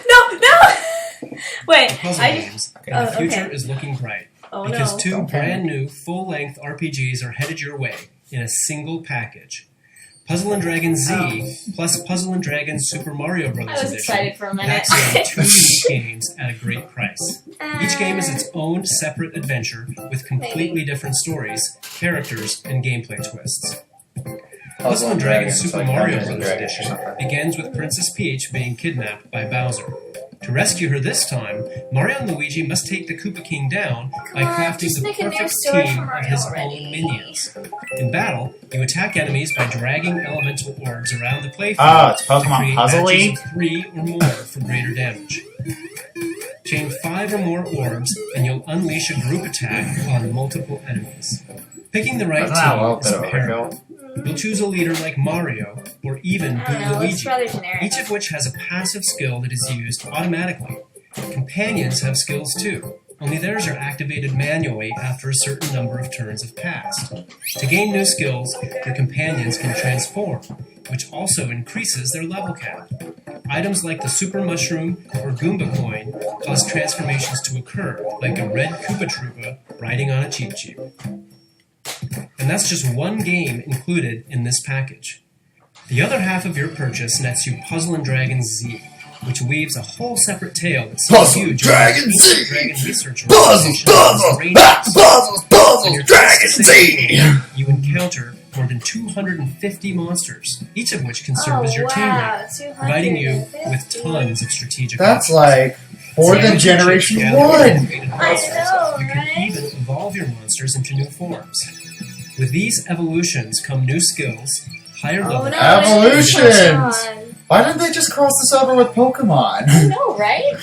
No, no. Wait. puzzle I. games, Oh, and the future okay. is looking bright. Oh Because no. two Don't panic. brand new full-length RPGs are headed your way in a single package. Puzzle & Dragon Z plus Puzzle & Dragon Super Mario Bros. I was Edition excited for a minute. packs in two unique games at a great price. Each game is its own separate adventure with completely different stories, characters, and gameplay twists. Puzzle & Dragon Super Mario Bros. Edition begins with Princess Peach being kidnapped by Bowser. To rescue her this time, Mario and Luigi must take the Koopa King down by Come on, crafting just the make a new perfect story team for of Mario his already. own minions. In battle, you attack enemies by dragging elemental orbs around the playfield Oh, it's to Pokemon create Puzzle matches League? of 3 or more for greater damage. Chain 5 or more orbs, and you'll unleash a group attack on multiple enemies. Picking the right Isn't that a little team bit is of paramount. overkill? You'll choose a leader like Mario, or even I don't know. Blue It's Luigi, rather generic. each of which has a passive skill that is used automatically. Companions have skills too, only theirs are activated manually after a certain number of turns have passed. To gain new skills, your companions can transform, which also increases their level cap. Items like the Super Mushroom or Goomba Coin cause transformations to occur, like a red Koopa Troopa riding on a Cheep Cheep. And that's just one game included in this package. The other half of your purchase nets you Puzzle & Dragon Z, which weaves a whole separate tale that sees Puzzle you Dragon join the Z! Dragon Research Puzzles, Organization as puzzles, Rangers. On puzzles, your Dragon quest to Z! save, you encounter more than 250 monsters, each of which can serve as your teammate, providing you with tons of strategic That's options. like more than Championship Generation gathering 1! elevated I monsters. know, You can right? even evolve your monsters into new forms. With these evolutions come new skills, higher Oh level no. Evolutions! It is Pokemon. Why didn't they just cross this over with Pokemon? I know, right?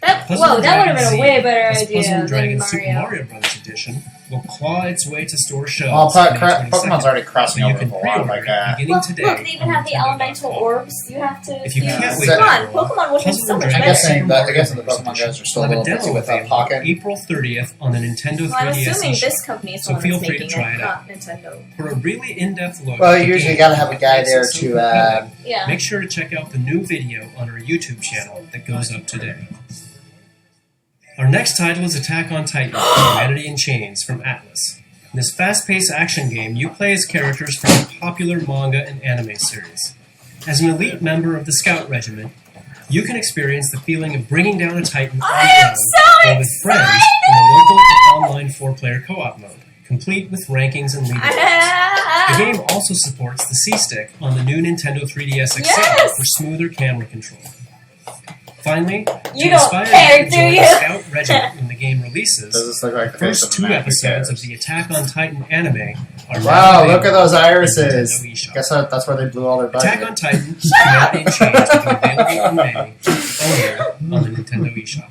That Puzzle whoa, that would have Dragon been a Z way better plus idea Puzzle than Dragon Mario. Super Mario Bros. Edition will claw its way to store Oh, shelves. on May 22nd. Pokemon's already crossing So you over can with a lot of pre-order like it beginning Look, today. look, they even on have the Nintendo.com. elemental orbs. You have to. If you use. can't wait Come to on, enroll, Pokemon would be Puzzle so much Dragon I'm better. guessing Super I guess the Mario Bros. Pokemon guys are still We'll a have little a busy demo with that available Pocket. April 30th on the Nintendo Well, I'm 3DS assuming eShop. this company is the So one feel that's free to making try it, it not Nintendo. For a really in-depth look Well, at the you usually game gotta have a guy that there makes it so to, compelling, Yeah. make sure to check out the new video on our YouTube channel that goes up today. Our next title is Attack on Titan, Humanity in Chains from Atlas. In this fast-paced action game, you play as characters from a popular manga and anime series. As an elite member of the Scout Regiment, you can experience the feeling of bringing down a Titan on I your am own so or with friends in the local and online 4-player co-op mode, complete with rankings and leaderboards. The game also supports the C-Stick on the new Nintendo 3DS XL Yes! for smoother camera control. Finally, You to don't inspire care, you to do join you? the Scout Regiment when the game releases, Does this look like the the face first of a 2 man who episodes of cares? the Attack on Titan anime are Wow, now look at those available on irises. Nintendo eShop. Guess that's where they blew all their budget. Attack on Titan Command and Chains will be available in May only on the Nintendo eShop.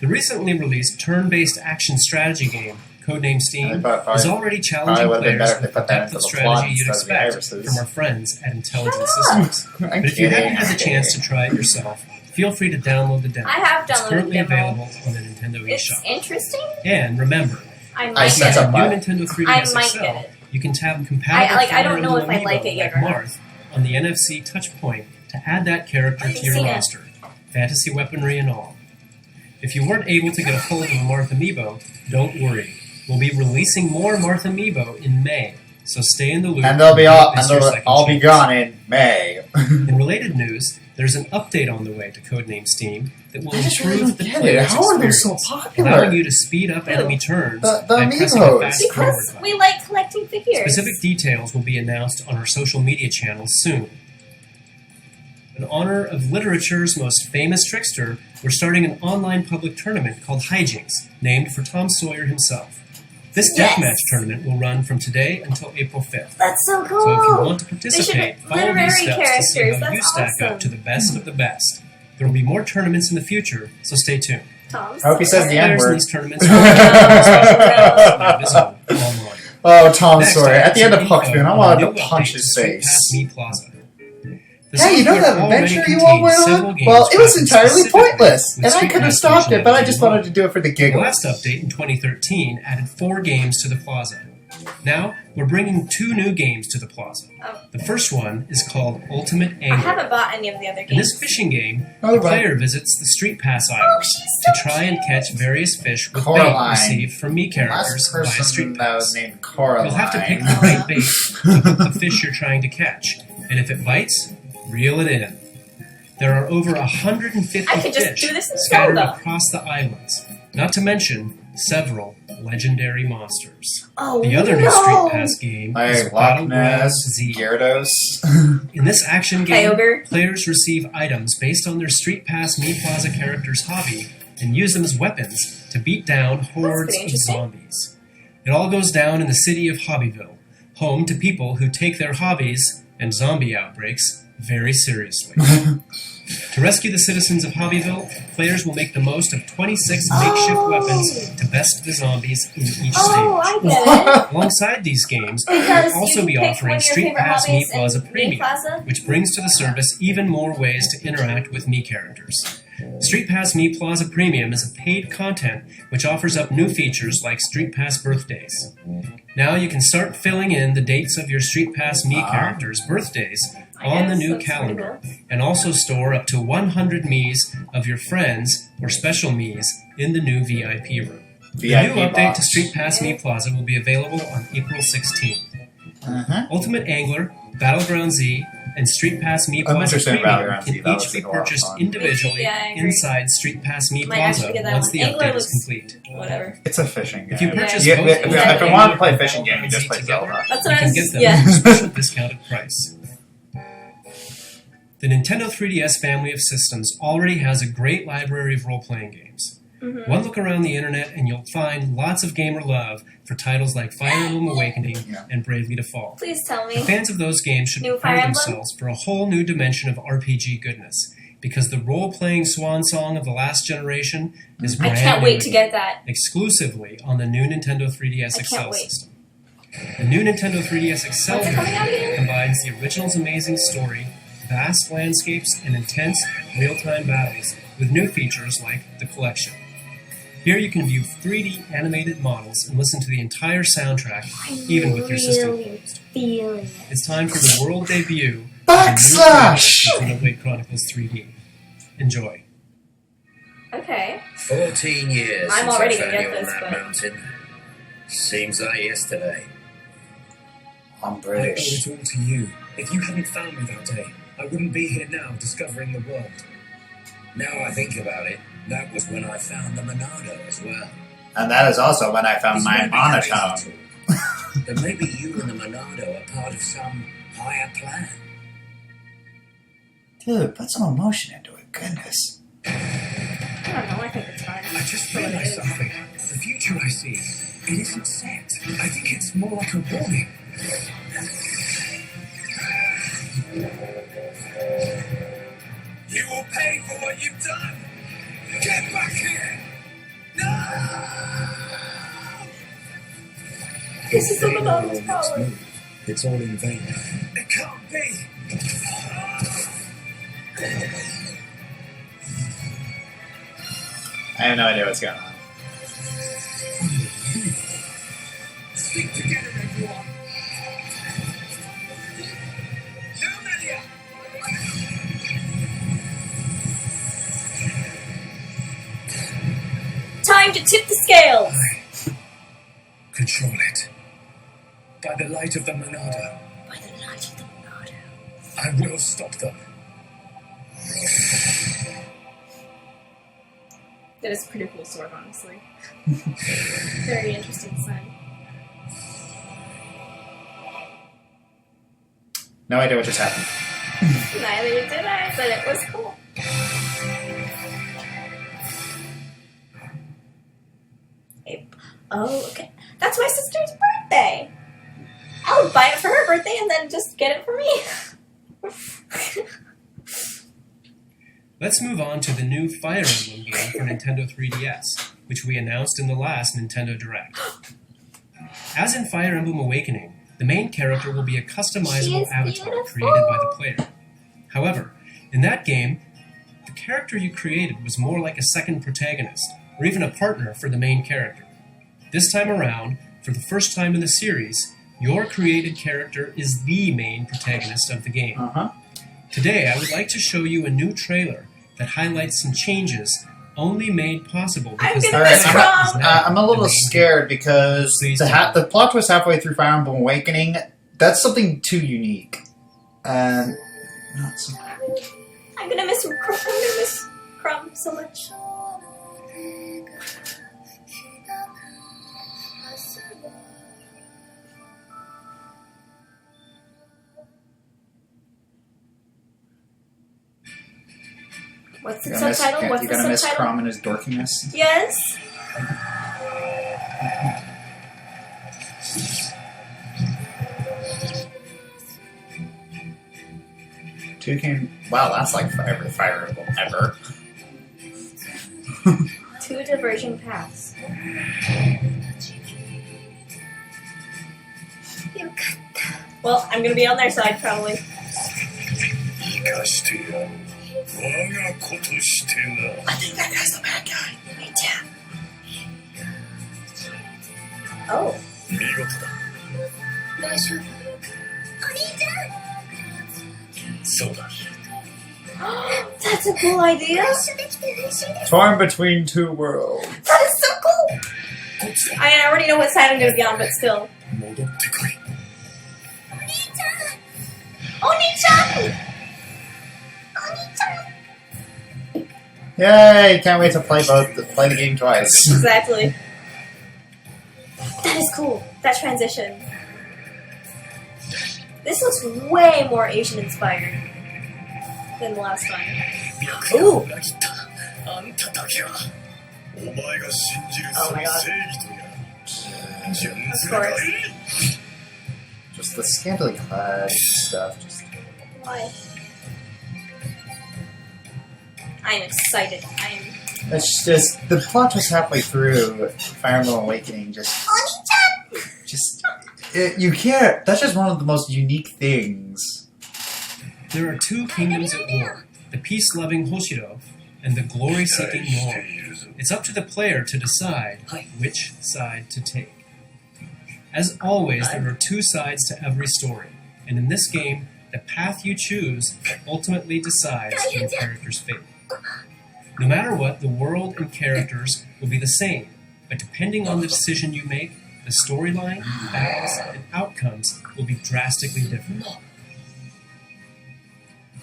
The recently released turn-based action strategy game, codenamed Steam, And they put- is already challenging would've been players better if with they the put that depth into of the plot strategy you'd instead of the expect irises. from our friends at Intelligent Systems. I'm But if you kidding. haven't had the chance to try it yourself, feel free to download the demo. I have It's downloaded currently the demo. available on the Nintendo It's eShop. interesting. And remember, I I might set get up it. new my- Nintendo I 3DS might XL, get it. you can tap compatible I Fire don't know Emblem if I like amiibo it yet like or not. Marth on the NFC touch point to add that character I've to your seen it. roster, fantasy weaponry and all. If you weren't able to get a hold of a Marth amiibo, don't worry. We'll be releasing more Marth amiibo in May, so stay in the loop. And they'll be all, Don't miss and your they'll second all be chance. gone in May. In related news, there's an update on the way to Codename Steam that will I just really improve don't the get it. player's How are they so experience, popular? allowing you to speed up enemy turns The by pressing a amiibos. fast forward Because button. we like collecting figures. Specific details will be announced on our social media channels soon. In honor of literature's most famous trickster, we're starting an online public tournament called Hijinks, named for Tom Sawyer himself. This Yes. deathmatch tournament will run from today until April 5th. That's so cool. So if you want to participate, follow literary these steps to see characters, how you that's stack awesome. up to the best of the best. There will be more tournaments in the future, so stay tuned. Tom's I hope he says the Players in N-word. these tournaments will be visible online. Oh, Tom Next, Sawyer. At the end of some info Puckspin, I on wanted the to new punch update his to Street face. Pass Me Plaza. The Hey, you know that software already adventure you contains all went several on? games Well, it was crafted entirely specifically pointless. with And I Street could have Pass stopped it, but I just functionality. wanted to do it for the The giggles. last update in 2013 added 4 games to the plaza. Now, we're bringing 2 new games to the plaza. Oh. The first one is called Ultimate I Angler. haven't bought any of the other In games. this fishing game, Oh, the right. player visits the Street Pass Islands to try and catch various fish with bait Coraline. received from me Last characters via person Street that Pass. was named Coraline. You'll have to pick the right bait to hook the fish you're trying to catch, and if it bites, reel it in. There are over 150 I could just fish do this in scattered Zelda. across the islands, not to mention several legendary monsters. Oh, The other new no. Street Pass game is Like Loch Ness, Battlegrounds Z. Gyarados. In this action game, Kyogre. players receive items based on their Street Pass Me Plaza character's hobby and use them as weapons to beat down hordes pretty of interesting. zombies. It all goes down in the city of Hobbyville, home to people who take their hobbies and zombie outbreaks very seriously. To rescue the citizens of Hobbyville, players will make the most of 26 makeshift weapons to best the zombies in each Oh, stage. I get it. Alongside these games, Because we'll also you be can pick one offering of your Street favorite Pass Me hobbies in Plaza Me Premium, Plaza. which brings to the service even more ways to interact with Me characters. Street Pass Me Plaza Premium is a paid content which offers up new features like Street Pass birthdays. Now you can start filling in the dates of your Street Pass Me characters' birthdays on the guess new that's pretty calendar, and also store up to 100 Miis of your friends or special Miis in the new VIP room. The VIP new update box. to Street Pass Me Plaza will be available on April 16th. Uh-huh. Ultimate Angler, Battleground Z, and Street Pass Me I'm Plaza interested in Premium Battleground can Z. That each looks be like a lot of purchased fun. individually Yeah, I agree. inside Street Pass Me Might Plaza actually get that once one. the Angler update is looks- complete. Whatever. It's a fishing game. If you purchase Yeah, both if Ultimate I Angler want to play a and fishing game, you Battleground just Z play together, Zelda. That's you what I can was. get them Yeah. at a special discounted price. The Nintendo 3DS family of systems already has a great library of role-playing games. Mm-hmm. One look around the internet and you'll find lots of gamer love for titles like Fire Emblem Awakening Yeah. and Bravely Default. Please tell me. Fans of those games should New prepare Fire Emblem? themselves for a whole new dimension of RPG goodness, because the role-playing swan song of the last generation is I brand can't new wait to again, get that. exclusively on the new Nintendo 3DS I XL can't wait. system. The new Nintendo 3DS XL When's it coming out version again? combines the original's amazing story, vast landscapes, and intense real-time battles with new features like the Collection. Here you can view 3D animated models and listen to the entire soundtrack, even with your system Really closed. feeling it. It's time for the world debut Backslash! of the new Xenoblade Chronicles 3D. Enjoy. Okay. 14 years I'm since already I gonna found get you on this, that but- mountain. Seems like yesterday. I'm I owe British. it all to you. If you hadn't found me that day, I wouldn't be here now discovering the world. Now I think about it, that was when I found the Monado as well. And that is also when I found This my might be monotone. crazy talk, but maybe you and the Monado are part of some higher plan. Dude, put some emotion into it. Goodness. I don't know, I think it's fine. I just realized something. The future I see, it isn't set. I think it's more like a warning. You will pay for what you've done! Get back here! No! This is the Monoto's power. It's all in vain. It can't be! I have no idea what's going on. Stick together, everyone! Now, Nadia! Time to tip the scales! Control it. By the light of the Monado, By the light of the Monado. I will stop them. That is a pretty cool sword, honestly. Very interesting design. No idea what just happened. Neither did I, but it was cool. Oh, okay. That's my sister's birthday! I would buy it for her birthday and then just get it for me. Let's move on to the new Fire Emblem game for Nintendo 3DS, which we announced in the last Nintendo Direct. As in Fire Emblem Awakening, the main character will be a She customizable is avatar beautiful. created by the player. However, in that game, the character you created was more like a second protagonist, or even a partner for the main character. This time around, for the first time in the series, your created character is the main protagonist of the game. Uh-huh. Today, I would like to show you a new trailer that highlights some changes only made possible because I'm the gonna Alright, miss player Prom. is now I'm a the little main scared because Please the plot twist halfway through Fire Emblem Awakening, that's something too unique. And not so I'm gonna miss Crumb so much. What's the subtitle? What's you're the gonna miss subtitle? Crom and his dorkiness. Yes. Wow, that's like for every Fire Emblem ever. 2 diversion paths. Well, I'm gonna be on their side probably. 生かしてやる。我が子としてな。 I think that guy's the bad guy. Me too. Oh. 見事だ。大丈夫。お兄ちゃん。そうだ。 That's a cool idea. 一緒できて嬉しいです。 Torn between two worlds. That is so cool. こっちだ。 I already know what side I'm gonna be on, but still. 戻ってこい。お兄ちゃん。 Oni-chan! Yay! Can't wait to play the game twice. Exactly. That is cool. That transition. This looks way more Asian inspired than the last time. 脈を裏切ったあんただけはお前が信じるその正義とや純粋かい Just the scantily clad stuff. Just Why? I'm excited. it's just the plot was halfway through Fire Emblem Awakening. You can't. That's just one of the most unique things. There are two kingdoms at war, the peace-loving Hoshiro and the glory-seeking Nor. It's up to the player to decide which side to take. As always, there are two sides to every story, and in this game, the path you choose ultimately decides your character's fate. No matter what, the world and characters will be the same, but depending on the decision you make, the storyline, battles, and outcomes will be drastically different.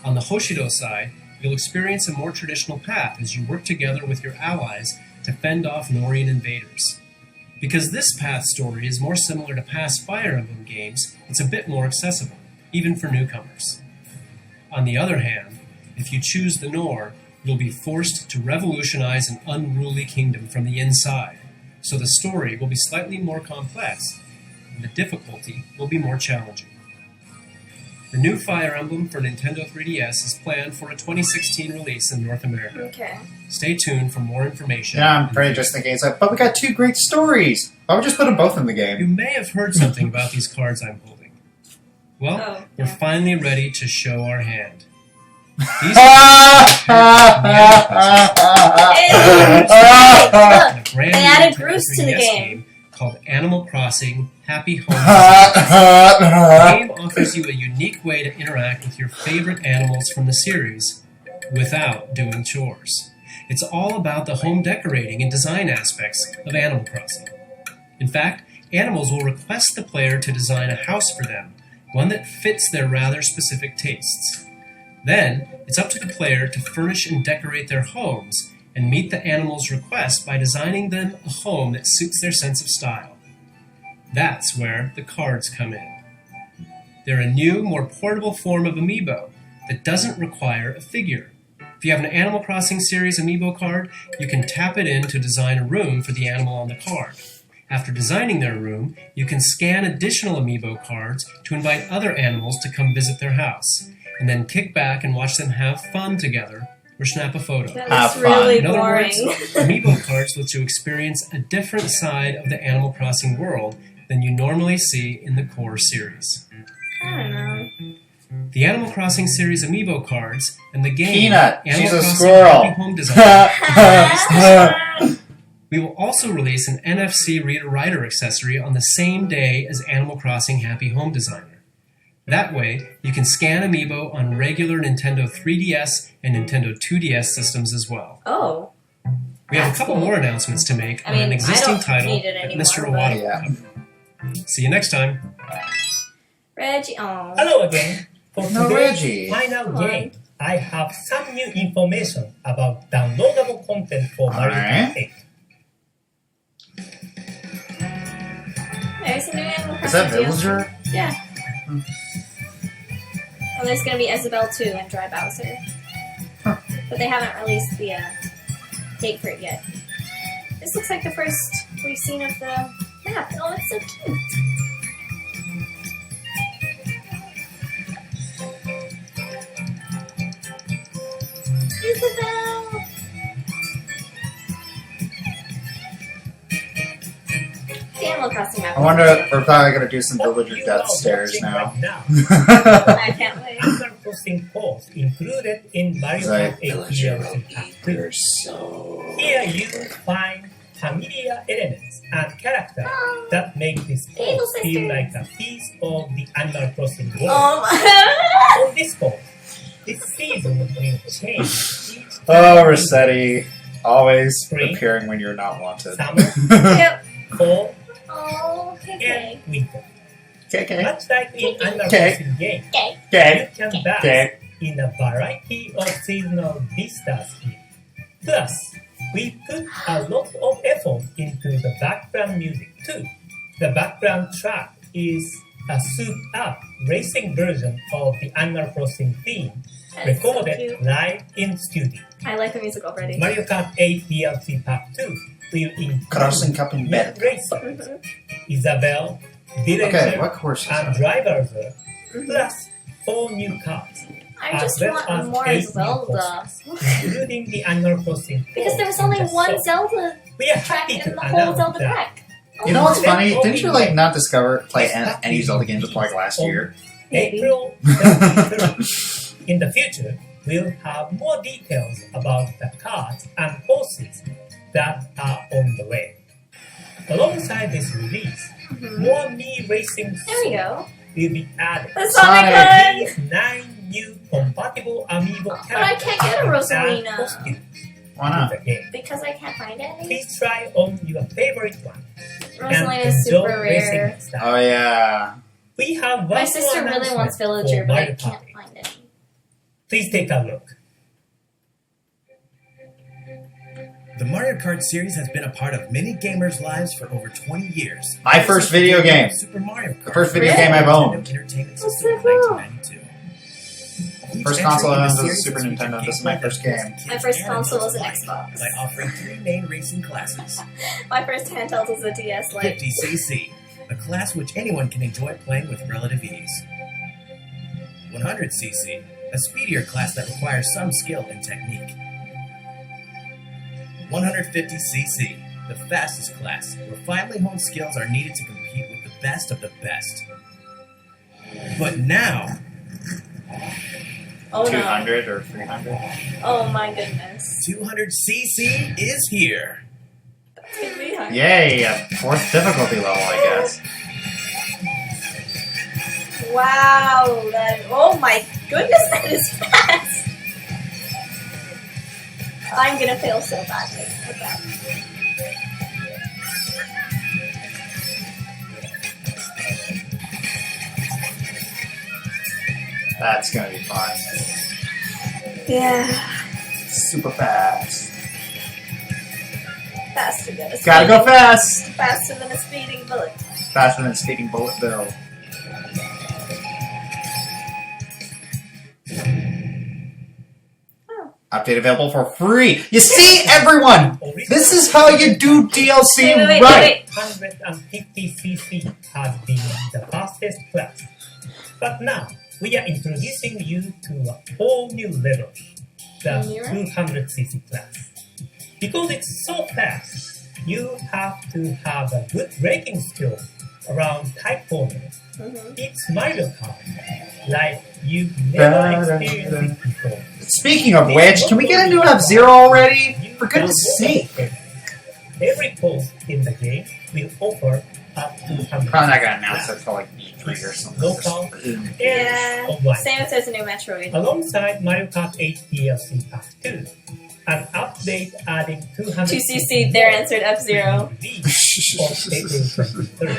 On the Hoshido side, you'll experience a more traditional path as you work together with your allies to fend off Norian invaders. Because this path story is more similar to past Fire Emblem games, it's a bit more accessible, even for newcomers. On the other hand, if you choose the Nor, you'll be forced to revolutionize an unruly kingdom from the inside, so the story will be slightly more complex, and the difficulty will be more challenging. The new Fire Emblem for Nintendo 3DS is planned for a 2016 release in North America. Okay. Stay tuned for more information. Yeah, I'm pretty just thinking, it's like, but we got 2 great stories. Why would we just put them both in the game? You may have heard something about these cards I'm holding. Well, we're finally ready to show our hand. These Look, they added Bruce to the game. Called Animal Crossing Happy Home. The game offers you a unique way to interact with your favorite animals from the series without doing chores. It's all about the home decorating and design aspects of Animal Crossing. In fact, animals will request the player to design a house for them, one that fits their rather specific tastes. Then, it's up to the player to furnish and decorate their homes and meet the animal's request by designing them a home that suits their sense of style. That's where the cards come in. They're a new, more portable form of amiibo that doesn't require a figure. If you have an Animal Crossing series amiibo card, you can tap it in to design a room for the animal on the card. After designing their room, you can scan additional amiibo cards to invite other animals to come visit their house, and then kick back and watch them have fun together or snap a photo. That looks really In other boring. words, amiibo cards let you experience a different side of the Animal Crossing world than you normally see in the core series. I don't know. The Animal Crossing series amiibo cards and the game Peanut, Animal she's a Crossing squirrel. Happy Home Design. We will also release an NFC reader-writer accessory on the same day as Animal Crossing Happy Home Designer. That way, you can scan amiibo on regular Nintendo 3DS and Nintendo 2DS systems as well. Oh. We have a That's couple cool. more announcements to make I on mean, an I existing don't title need it that anymore, Mr. but- Iwata will Yeah. cover. See you next time. Reggie, oh. Hello again. For No, today's Reggie. final Come on. game, I have some new information about downloadable content for Mario Kart Alright. 8. There's a new Animal Is that Crossing too. Villager? Yeah. Oh, there's gonna be Isabelle 2 and Dry Bowser. Huh. But they haven't released the date for it yet. This looks like the first we've seen of the map. Oh, it's so cute. Isabelle! The Animal Crossing map. I wonder if we're probably going to do some What Villager you death are stairs watching now. right now I can't wait. Animal Crossing codes included in Mario It's Kart like 8 DLC Pack 2. They're so... Here you find familiar elements and characters Oh. that make this Evil course feel sister. like a piece of the Animal Crossing world. Oh On this course, this season will change each Oh, time Rossetti. Always Spring. appearing when you're not wanted. summer, Yep. fall, Oh, okay. and winter. Okay. Much like in Animal Okay. Crossing game, Okay. Okay. you can dance Okay. in a variety of seasonal vistas here. Plus, we put a lot of effort into the background music too. The background track is a souped-up racing version of the Animal Crossing theme, That is so recorded cute. live in studio. I like the music already. Mario Kart 8 DLC Pack 2 will include Crossing Cup in new bed. racers, Mhm. Isabelle, Villager, Okay, what course is and that? Drivers, Mhm. plus 4 new cars, I just well want as more 8 new Zelda. including the Animal Crossing. Because there was only one Zelda We are track happy in to the whole announce Zelda that pack. You know what's Oh, funny? oh, Didn't you, oh, like, not discover, play any Zelda games until, like, last year? Maybe. April 23rd. In the future, we'll have more details about the cars and horses that are on the way. Alongside this release, more Mii racing Mm-hmm. There we go. will be added. The Sonic one! These 9 new compatible amiibo But I can't get a characters and Rosalina. costumes Why in not? the game. Because I can't find any. Please try on your favorite one. Rosalina and is enjoy super racing rare. style. Oh, yeah. We have one My more sister really announcement wants for Villager, but I Mario can't Party. find any. Please take a look. The Mario Kart series has been a part of many gamers' lives for over 20 years. My first video game. Super Mario Kart. The first video Really? game I've owned. Entertainment That's system so of cool. 1992. First Each console I entry in owned the was a series Super featured Nintendo. This is my gameplay first that game. kids My first and console was an adults alike Xbox. By offering 3 main racing classes. My first handheld was a DS Lite. 50cc, a class which anyone can enjoy playing with relative ease. 100cc, a speedier class that requires some skill and technique. 150cc, the fastest class, where finely honed skills are needed to compete with the best of the best. But now, Oh no. 200 or 300. Oh my goodness. 200cc is here. That's gonna be hard. Yay, a 4th difficulty level, I guess. Wow. Oh my goodness, that is fast. I'm gonna fail so badly with that. That's gonna be fun. Yeah. Super fast. Faster than a Gotta go fast! Faster than a speeding bullet. Faster than a speeding bullet bill. Oh. Update available for free. You see, everyone! This is how you do DLC Wait. right! 150cc has been the fastest class. But now, we are introducing you to a whole new level, the 200cc class. Because it's so fast, you have to have a good braking skill around tight corners. It's Mario Kart, like you've never experienced it before. Speaking of which, can we get a new F-Zero already? For goodness sake. Every course in the game will offer up to 100. Probably not gonna announce it till like E3 or something. Local Yeah. and online. Same as there's a new Metroid. Alongside Mario Kart 8 DLC Pack 2, an update adding 2cc, there answered F-Zero. on April 23rd.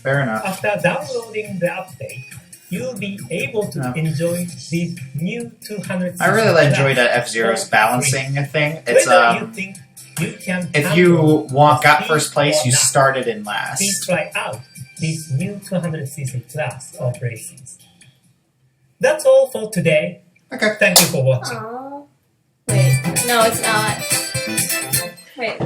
Fair enough. After downloading the update, you'll be able to enjoy these new 200cc. I really enjoyed F-Zero's balancing thing. It's Whether you think you can if handle you got speed first place, or you not, started in last. please try out this new 200cc class of races. That's all for today. Okay. Thank you for watching. Aww. Wait. No, it's not. Wait.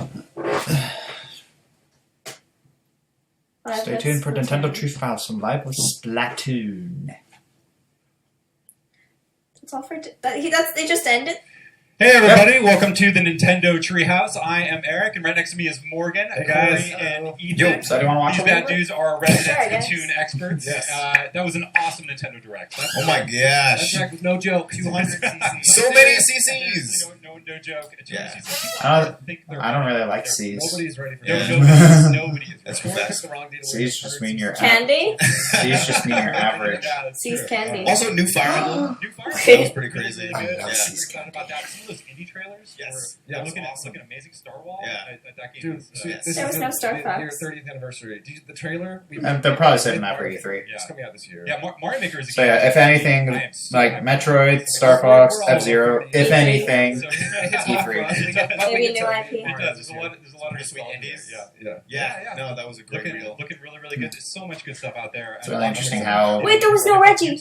Stay tuned for Nintendo Truth Files from Live with Splatoon. That's all for. They just ended. Hey everybody, welcome to the Nintendo Treehouse. I am Eric, and right next to me is Morgan, Corey, and Ethan. So do you want to watch These a bad little bit? dudes are resident Sure, I guess. Splatoon experts. Yes. That was an awesome Nintendo Direct. Oh my That gosh. Direct was no joke. 200cc. So many CCs. No joke. 200cc. Yeah. I don't really like C's. Nobody's ready for Yeah. that. Nobody is. That's Corey fast. took the wrong date away. C's just mean you're Candy? C's just mean you're average. Yeah, that's C's true. candy. Also, new Fire Emblem. New Fire Okay. That was pretty crazy. Really good. Yeah. I'm excited about that. Some of those indie trailers. Yes. were- Yeah, it was looking awesome. at Amazing Star Wall. Yeah. That game Dude, was, yes. this There is was no Star their Fox. 30th anniversary. The trailer? They're probably saving that for E3. Yeah. It's coming out this year. Yeah, Mario Maker is a So game. yeah, if anything, I am so like happy. Metroid, Star Fox, F-Zero, if anything, So it's E3. Maybe a new IP. It does. There's a lot of Pretty sweet nostalgia indies. there. Yeah. Yeah. Yeah. No, that was a great Looking reel. really, really good. There's so much good stuff out there. It's really interesting how- Wait, there was no Reggie.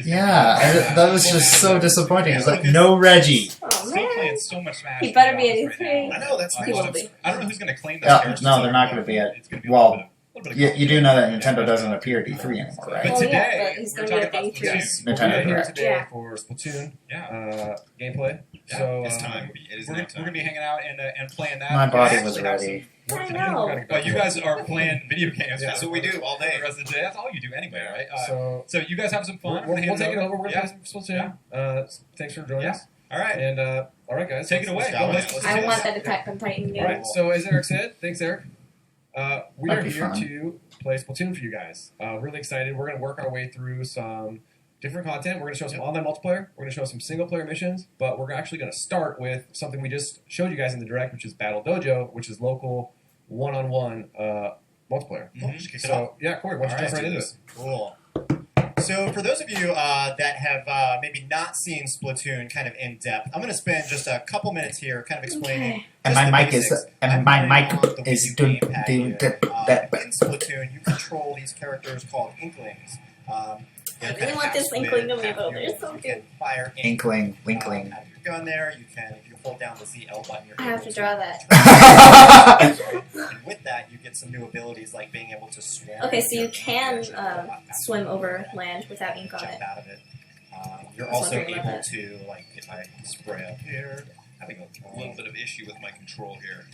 Yeah, that was just so disappointing. It's like, no Reggie. Oh Still man. playing so much Smash. He better be right in now. E3. I know, that's He will be. I don't know who's going to claim those Yeah, characters. no, they're not gonna be at- It's gonna be well, a little bit of You do know that Nintendo doesn't appear at E3 anymore, But right? Well, today, yeah, but he's we're gonna be talking at the about E3. Splatoon. Nintendo We're here Direct. today Yeah. for Splatoon Yeah. gameplay. Yeah. So It's time. It is We're now gonna time. be hanging out and playing that. My body We was actually have ready. some work I to do. know. But you guys are playing video games. Yeah, That's what we do all for day. the rest of the day. That's all you do anyway, right? So You guys have some fun. we'll Hand take it over. We're Yeah. gonna play some Splatoon. Thanks for joining Yeah. us. All right. And all right, guys, Take it away. Let's go. Let's I do want this. that Attack on Titan game. All right. So as Eric said, thanks, Eric. We are That'd be here fun. to play Splatoon for you guys. Really excited. We're going to work our way through some different content. We're going to show some online multiplayer. We're going to show some single player missions. But we're actually going to start with something we just showed you guys in the direct, which is Battle Dojo, which is local one-on-one multiplayer. Mhm. Kick it off. So yeah, Corey, why don't you jump right into it? Cool. So, for those of you that have maybe not seen Splatoon kind of in depth, I'm going to spend just a couple minutes here kind of explaining. And just my the mic is basics. and I'm my playing mic on the is Wii U doing gamepad here. that. In Splatoon, you control these characters called Inklings. I really want this Inkling amiibo. They're so You cute. can fire Inkling. out of your gun there. You can, if you hold down the ZL button, you're I have able to draw that. And with that, you get some new abilities like being able to swim. Okay, so you can swim over land without ink on Jump it. out of it. You're I was also wondering about able that. to, like, if I spray up here, having A little bit of issue with my control here.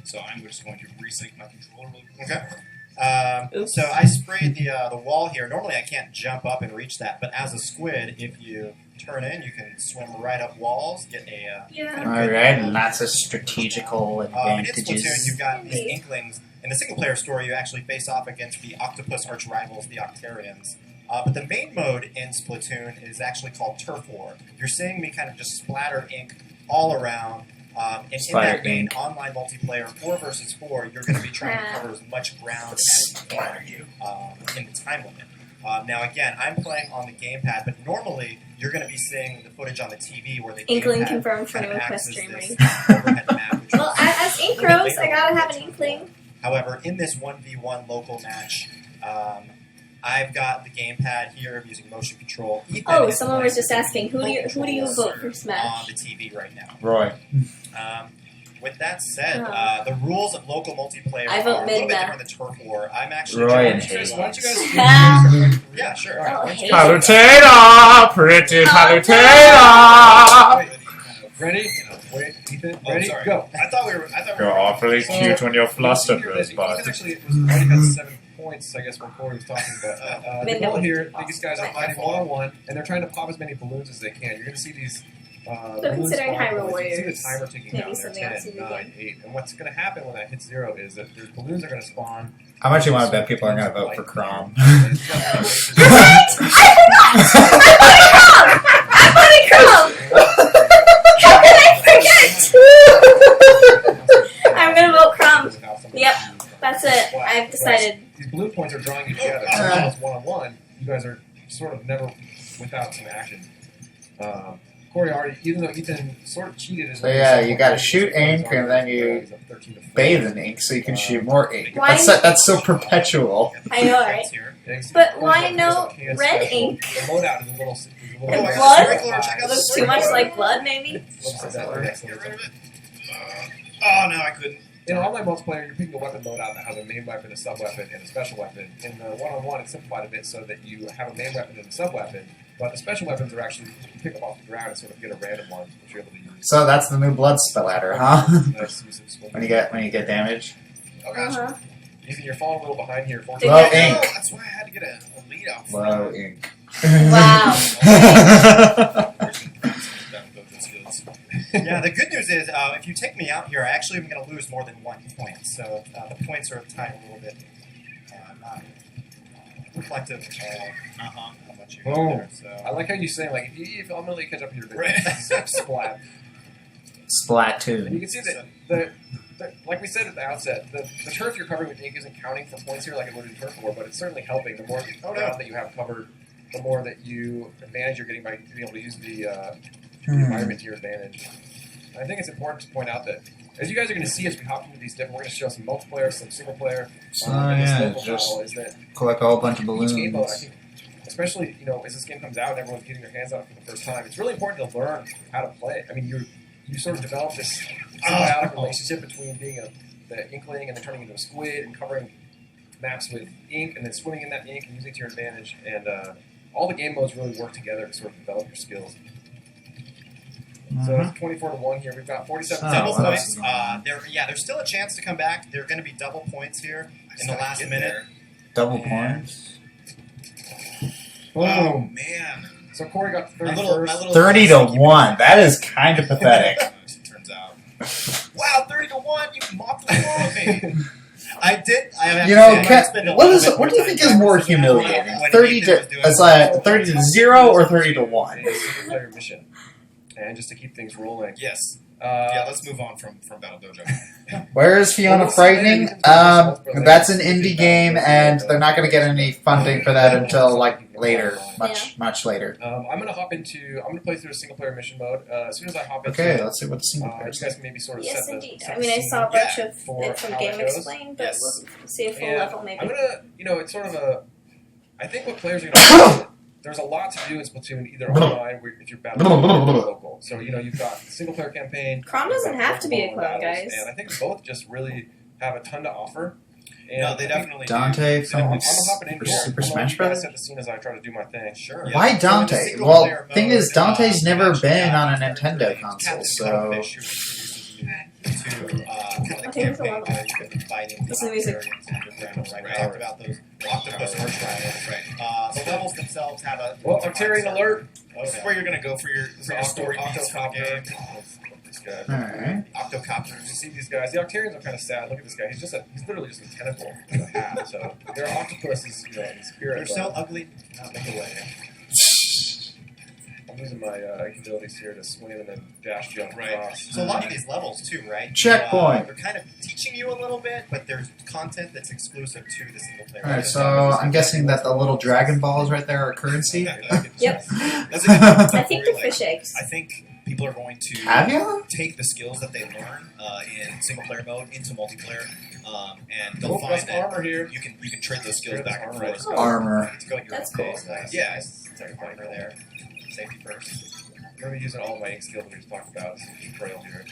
So I'm just going to resync my controller really quick. Okay. Oops. So I sprayed the wall here. Normally I can't jump up and reach that, but as a squid, if you turn in, you can swim right up walls, get a Yeah. kind of All good right, angle. lots of strategical In Splatoon, advantages. you've got these Inklings. In the single-player story, you actually face off against the Octopus arch-rivals, the Octarians. But the main mode in Splatoon is actually called Turf War. You're seeing me kind of just splatter ink all around. And in Splatter that game, ink. online multiplayer, 4 versus 4, you're going to be trying to cover as much ground as you Splatter can in the time limit. Now, again, I'm playing on the gamepad, but normally you're going to be seeing the footage on the TV where the Inkling gamepad confirmed for kind new of acts as Equestria this ring. overhead map, which Well, is as Ink grows, I gotta have an Inkling. However, in this 1v1 local match, I've got the gamepad here. I'm using motion control. Ethan Oh, is someone playing was just with asking, who do you controls vote for on Smash? the TV right now. Roy. With that said, Oh. the rules of local multiplayer I vote are a little bit Midna. different than Turf War. I'm actually Roy trying and to Hayes. Why don't you guys yeah, sure. Oh, hey. Palutena, pretty palutena. Ready? Wait, Ethan. Oh, Ready? sorry. Go. I thought we were. You're awfully So, cute when you're flustered, Ethan Rosebud. actually already had 7 points, I guess, when Corey was talking. But the Midna goal would here, be these guys are fighting one-on-one, and they're trying to pop as many balloons as they can. You're going to see these. They're considering balloons Hyrule spawn. You can Warriors. see the timer ticking Maybe down there, something else 10, you could 9, 8. And what's going to happen when that hits 0 is that there's balloons are going to spawn. How much do you want to bet people are going to vote for Crom? I'm voting Chrome! How can I forget? I'm gonna vote Crom. Yep, that's it. I've decided. These balloon points are drawing you together. So now it's one-on-one. You guys are sort of never without some action. Corey already, even though Ethan sort of cheated as So yeah, you gotta shoot ink and then you bathe in ink so you can shoot more ink. Why- That's so perpetual. I know, right? But why no red ink? The loadout is a little. And my blood? sprinkler, check out the Looks too much like blood, maybe? Get rid of it. Oh, no, I couldn't. In online multiplayer, you're picking a weapon loadout that has a main weapon, a sub weapon, and a special weapon. In the one-on-one, it's simplified a bit so that you have a main weapon and a sub weapon, but the special weapons are actually you pick them off the ground and sort of get a random one, which you're able to use. So that's the new blood splatter, huh? Nice use of smoke. when you get damage. Oh, gosh. Uh-huh. Ethan, you're falling a little behind here. Low Yeah. ink. No, that's why I had to get a lead out. Low ink. Wow. Yeah, the good news is if you take me out here, I actually am going to lose more than 1 point. So the points are tied a little bit not reflective of how much you Oh. get there. So. I like how you say, like, if I'm going to catch up here, Right. splat. And you Splatoon. can see that, the like we said at the outset, the turf you're covering with ink isn't counting for points here like it would in Turf War, but it's certainly helping. The more ground that you have covered, the more that you advantage you're getting by being able to use the environment to your advantage. And I think it's important to point out that as you guys are going to see as we hop into these different, we're going to show some multiplayer, some single player. So and this yeah, local just battle is that collect a whole bunch of each balloons. game mode, I think, especially as this game comes out and everyone's getting their hands on it for the first time, it's really important to learn how to play. I mean, you sort of develop this symbiotic relationship between being the Inkling and then turning into a squid and covering maps with ink and then swimming in that ink and using it to your advantage. And all the game modes really work together to sort of develop your skills. So it's 24-1 here. We've got 47 Double what points. else? There's still a chance to come back. There are going to be double points here in the last minute. Double points. Oh, Boom. man. So Corey got My 31st. little 30-1. That is kind of pathetic. It turns out. Wow, 30-1! You mopped the floor with me. I did. I have You to know, say, I might spend a what little bit do you more think time is more practicing humiliating? when 30 Ethan was to doing it's it. like 30 to 0 or 30 to 1? It's a single player mission. And just to keep things rolling. Yes. Yeah, let's move on from Battle Dojo. Where is Fiona Well, Frightening? later. That's an indie game, and they're not going to get any funding for that until like later, much later. I'm gonna play through a single player mission mode. As soon as I hop into Okay, it, let's see what the single player you is. guys can maybe sort of Yes, set indeed. the I mean, I saw a bunch of for it from how Game it goes. Explain, but Yes. we'll see a full And level maybe. I'm gonna, it's sort of a. I think what players are gonna. There's a lot to do in Splatoon, either online or if you're battling local. So you've got single player campaign. Crom doesn't you've got have to be a multiple clone, battles, guys. And I think both just really have a ton to offer. And No, they definitely Dante do. So I'm from hopping in here. Super I'm gonna Smash let you guys Bros. set the scene as I try to do my thing. Sure. Why So in the Dante? single Well, player thing mode, is, Dante's never Smash been on a Bros. Nintendo Captain console, so Cuttlefish, who introduces you to kind of the Okay, here's a campaign level. where you've been fighting This the is music. Octarians underground, right? We talked about those octopus arch rivals. Right. The levels themselves have a Well, Octarian alert. This is where you're going to go for your story beats for the game. This guy. alright. Octocopters. You see these guys. The Octarians are kind of sad. Look at this guy. He's literally just a tentacle in a hat. So they're octopuses, in spirit. They're so ugly. Not look away. I'm using my capabilities here to swim and then dash jump Right. across. So a lot of these levels too, right? Checkpoint. They're kind of teaching you a little bit, but there's content that's exclusive to the single player. Alright, so I'm guessing that the little Dragon Balls right there are currency? Yep. That's a good one. I think they're fish eggs. I think people are going to Caviar? take the skills that they learn in single player mode into multiplayer, and they'll find that armor here. you can trade those skills back and forth. Oh. Armor. Let's go at your That's own cool. pace. Yeah, it's armor there. Safety first. I'm going to be using all of my ink skills that we just talked about. This is trail here.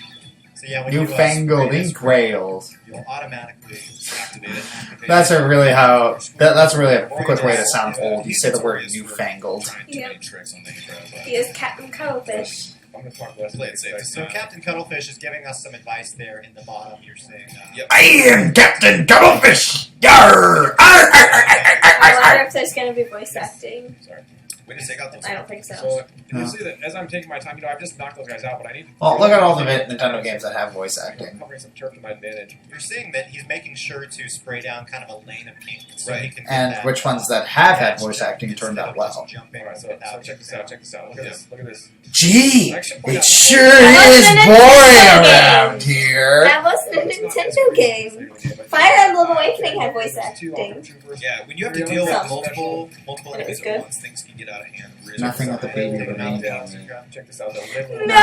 So yeah, when Newfangled spray this ink rails. you'll automatically activate it. That's a really that's really a quick way to sound old. You say the word newfangled. Trying too many tricks on the intro, but He is Captain Cuttlefish. I'm going to talk less. play it safe. So Captain Cuttlefish is giving us some advice there in the bottom. You're saying, I am Captain Cuttlefish! Yarr! Arr, arr, arr, arr, arr, I arr, arr. wonder if there's going to be voice acting. Sorry. way to take out those. I don't think so. So you see that as I'm taking my time, I've just knocked those guys out, but I need. Well, look at all the Nintendo games that have voice acting. Covering some turf to my advantage. You're seeing that he's making sure to spray down kind of a lane of ink, so he can get And that, which ones that have had voice acting turned out well. Jumping Alright, so without check this out. Check this out. Look at this. Look at this. Gee, Actually, point it out- sure That is wasn't a boring Nintendo around here. That wasn't a Nintendo game. Fire Emblem Awakening had voice acting. Yeah, when you have to deal with Some. multiple And it was enemies good. at once, things can get out of hand really Nothing fast. with the baby Take remains. them Yeah, down. so check this out. though. No!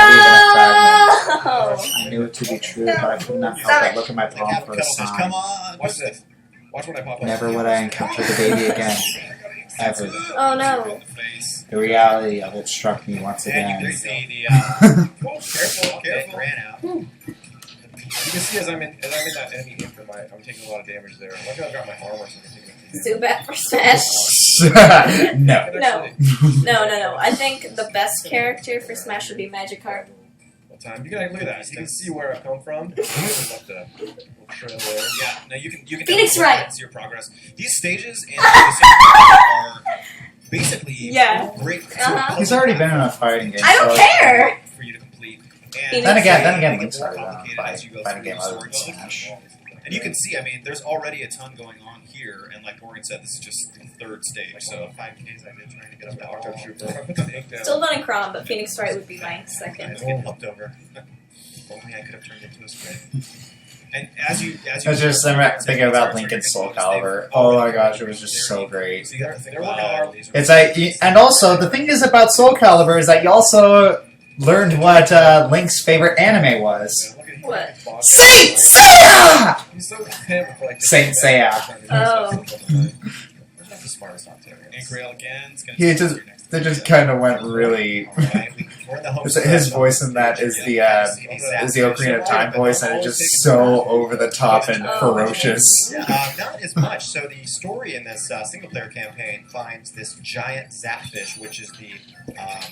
I knew it to be true, but I could not help but look at my The palm Captain for a Cuttlefish, come sign. on! Watch this. Watch when I pop up. Never would I encounter the baby again. Ever. Oh, no. In the face. The reality of it struck me once And you again. can see the Careful, careful. ran out. You can see as I'm in that enemy info, I'm taking a lot of damage there. Look how I've got my armor, so I'm taking Zubat for Smash. No. No. No. I think the best character for Smash would be Magikarp. Time. You can look at that. You can see where I've come from. Left the little trail there. Yeah, no, you can Phoenix definitely Wright. see your progress. These stages and are basically Yeah. great. Uh-huh. He's already been in a fighting game. I don't so- care. For you to complete. Phoenix Then again, they get Link's more already been in a complicated as you go fighting through game the other story than mode. Smash. And you can see, I mean, there's already a ton going on here, and like Morgan said, this is just the third stage. So 5Ks I did trying to get up that Octo wall. Trooper. I put the ink down. Still voting Crom, but Phoenix Wright would be my I second. was getting flipped over. Only I could have turned into a spray. And as you I was just thinking about Lincoln's Soul Calibur. Oh my gosh, it was just so great. So you have to think They're working about hard. It's like, and also the thing is about Soul Calibur is that you also learned what Link's favorite anime was. What? Saint Seiya! He's so content with, like, Saint Seiya. Oh. That's not the smartest Octarian. Ink rail again. It's gonna He take just- you next They to just the- kind of went really. Alright, we're in the home His stretch. voice in that is the Ocarina of Time voice, and it's just so over the top and ferocious. Not as much. So the story in this single-player campaign finds this giant zapfish, which is the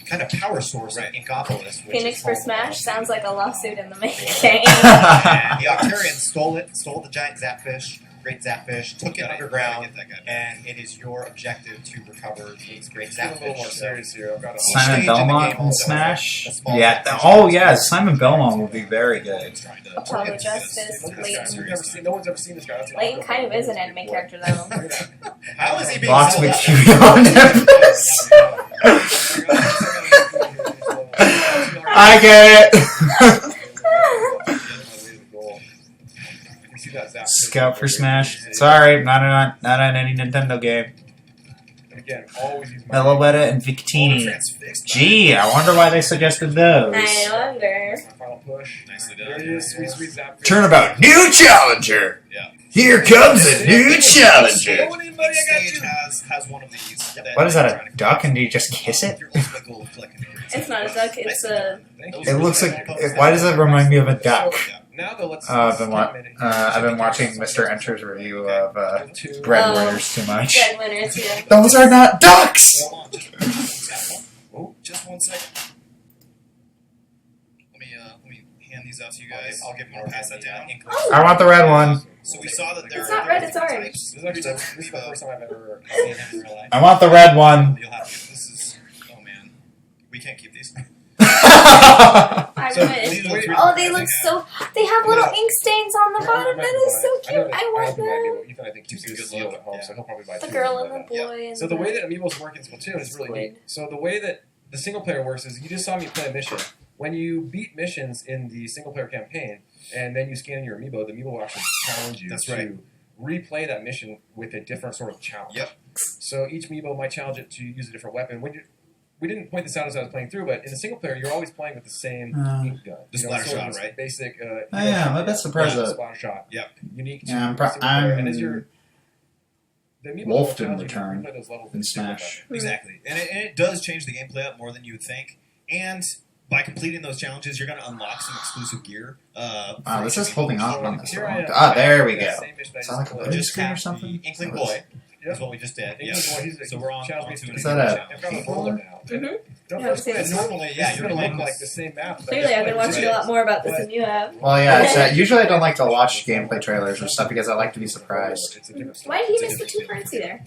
kind of power source in Inkopolis. Which Phoenix is for home Smash of- sounds like a lawsuit in the making. And the Octarians stole the giant zapfish, great zapfish, took it underground, and it is your objective to recover these great I'm a little more zapfish. So serious here. I've got a Simon stage in the Belmont game in also Smash? has a small Yeah. zapfish. Oh yeah, Simon Belmont would be very good. Trying to- Apollo Justice, Look at this guy. Leighton. No one's ever seen this guy. That's an Leighton Octo kind of is an Trooper. anime character, though. Look at that. How is he being Box sold out? McCune on Nimbus. I get it. out for Smash. Sorry, not on any Nintendo game. And again, always use my Meloetta and Victini. Gee, I wonder why they suggested those. I wonder. my final push. Nicely There done. it is. Sweet, sweet zap. Turnabout, new challenger. Yeah. Here comes a new challenger. Each stage has one of these. What is that? A duck? And do you just kiss it? Your ultimate goal of collecting. It's not a duck, it's a... It looks like. Why does it remind me of a duck? Now though, let's. I've been watching Mr. Enter's review of two. Breadwinners too much. Breadwinners, yeah. Those are not ducks. Hold on, just one second. Let me hand these out to you guys. I'll give more. Pass that down. I want the red one. So we saw that there. It's not red, it's orange. This is actually this is the first time I've ever seen him in real life. I want the red one. You'll have to. This is. Oh man, we can't keep these. I So, wish. these are the three Oh, they that look I have. so... They have little ink stains on the bottom. That is so cute. I want them. Ethan, I think keeps a good deal at home, so he'll probably buy The two. girl and the boy. And So the way that amiibos work in Splatoon is really Squid. neat. So the way that the single player works is you just saw me play a mission. When you beat missions in the single player campaign, and then you scan your amiibo, the amiibo will actually challenge you That's to right. replay that mission with a different sort of challenge. Yep. So each amiibo might challenge it to use a different weapon. We didn't point this out as I was playing through, but in the single player, you're always playing with the same ink gun. The splatter sort of shot, this right? Basic. I am a bit surprised yeah, that splatter shot. Yep. Unique to Yeah, the single player. And as you're the amiibo will Wolf didn't challenge you to return replay those levels in with a different Smash. weapon. Exactly, and it does change the gameplay up more than you would think. And by completing those challenges, you're going to unlock some exclusive gear. Wow, this is holding off on this Here one. I am. Ah, there we That go. same mission I Is just that like a played. blue Just screen or tap something? the Inkling That Boy. was- That's what we just did. Inkling Yes. Boy, he's So we're on challenged me to to an Is that a I've got a pink roller one? now. Mhm. Don't Yeah, first I've play seen it. it. Normally, yeah, It's you're going to going look to like the same map. that I Clearly, just I've been played. watching a lot more about this than you have. Well, yeah. Usually I don't like to watch gameplay trailers or stuff because I like to be surprised. It's a different story. Why did he miss the 2 currency there?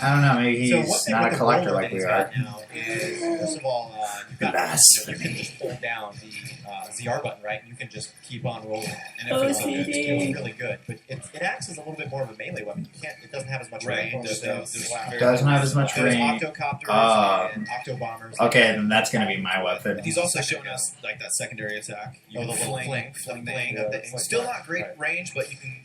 I don't know. Maybe So he's one thing not with a the collector roller like that we he's are. got now is, first of all, you've got, you can just hold down the ZR button, right? You can just keep on rolling, and it feels really good. But it acts as a little bit more of a melee weapon. You can't. It doesn't have as much range. Doesn't have as much There's range. octocopters and octobombers. Okay, then that's gonna be my weapon. But he's also showing us like that secondary attack. The little fling thing. Still not great range, but you can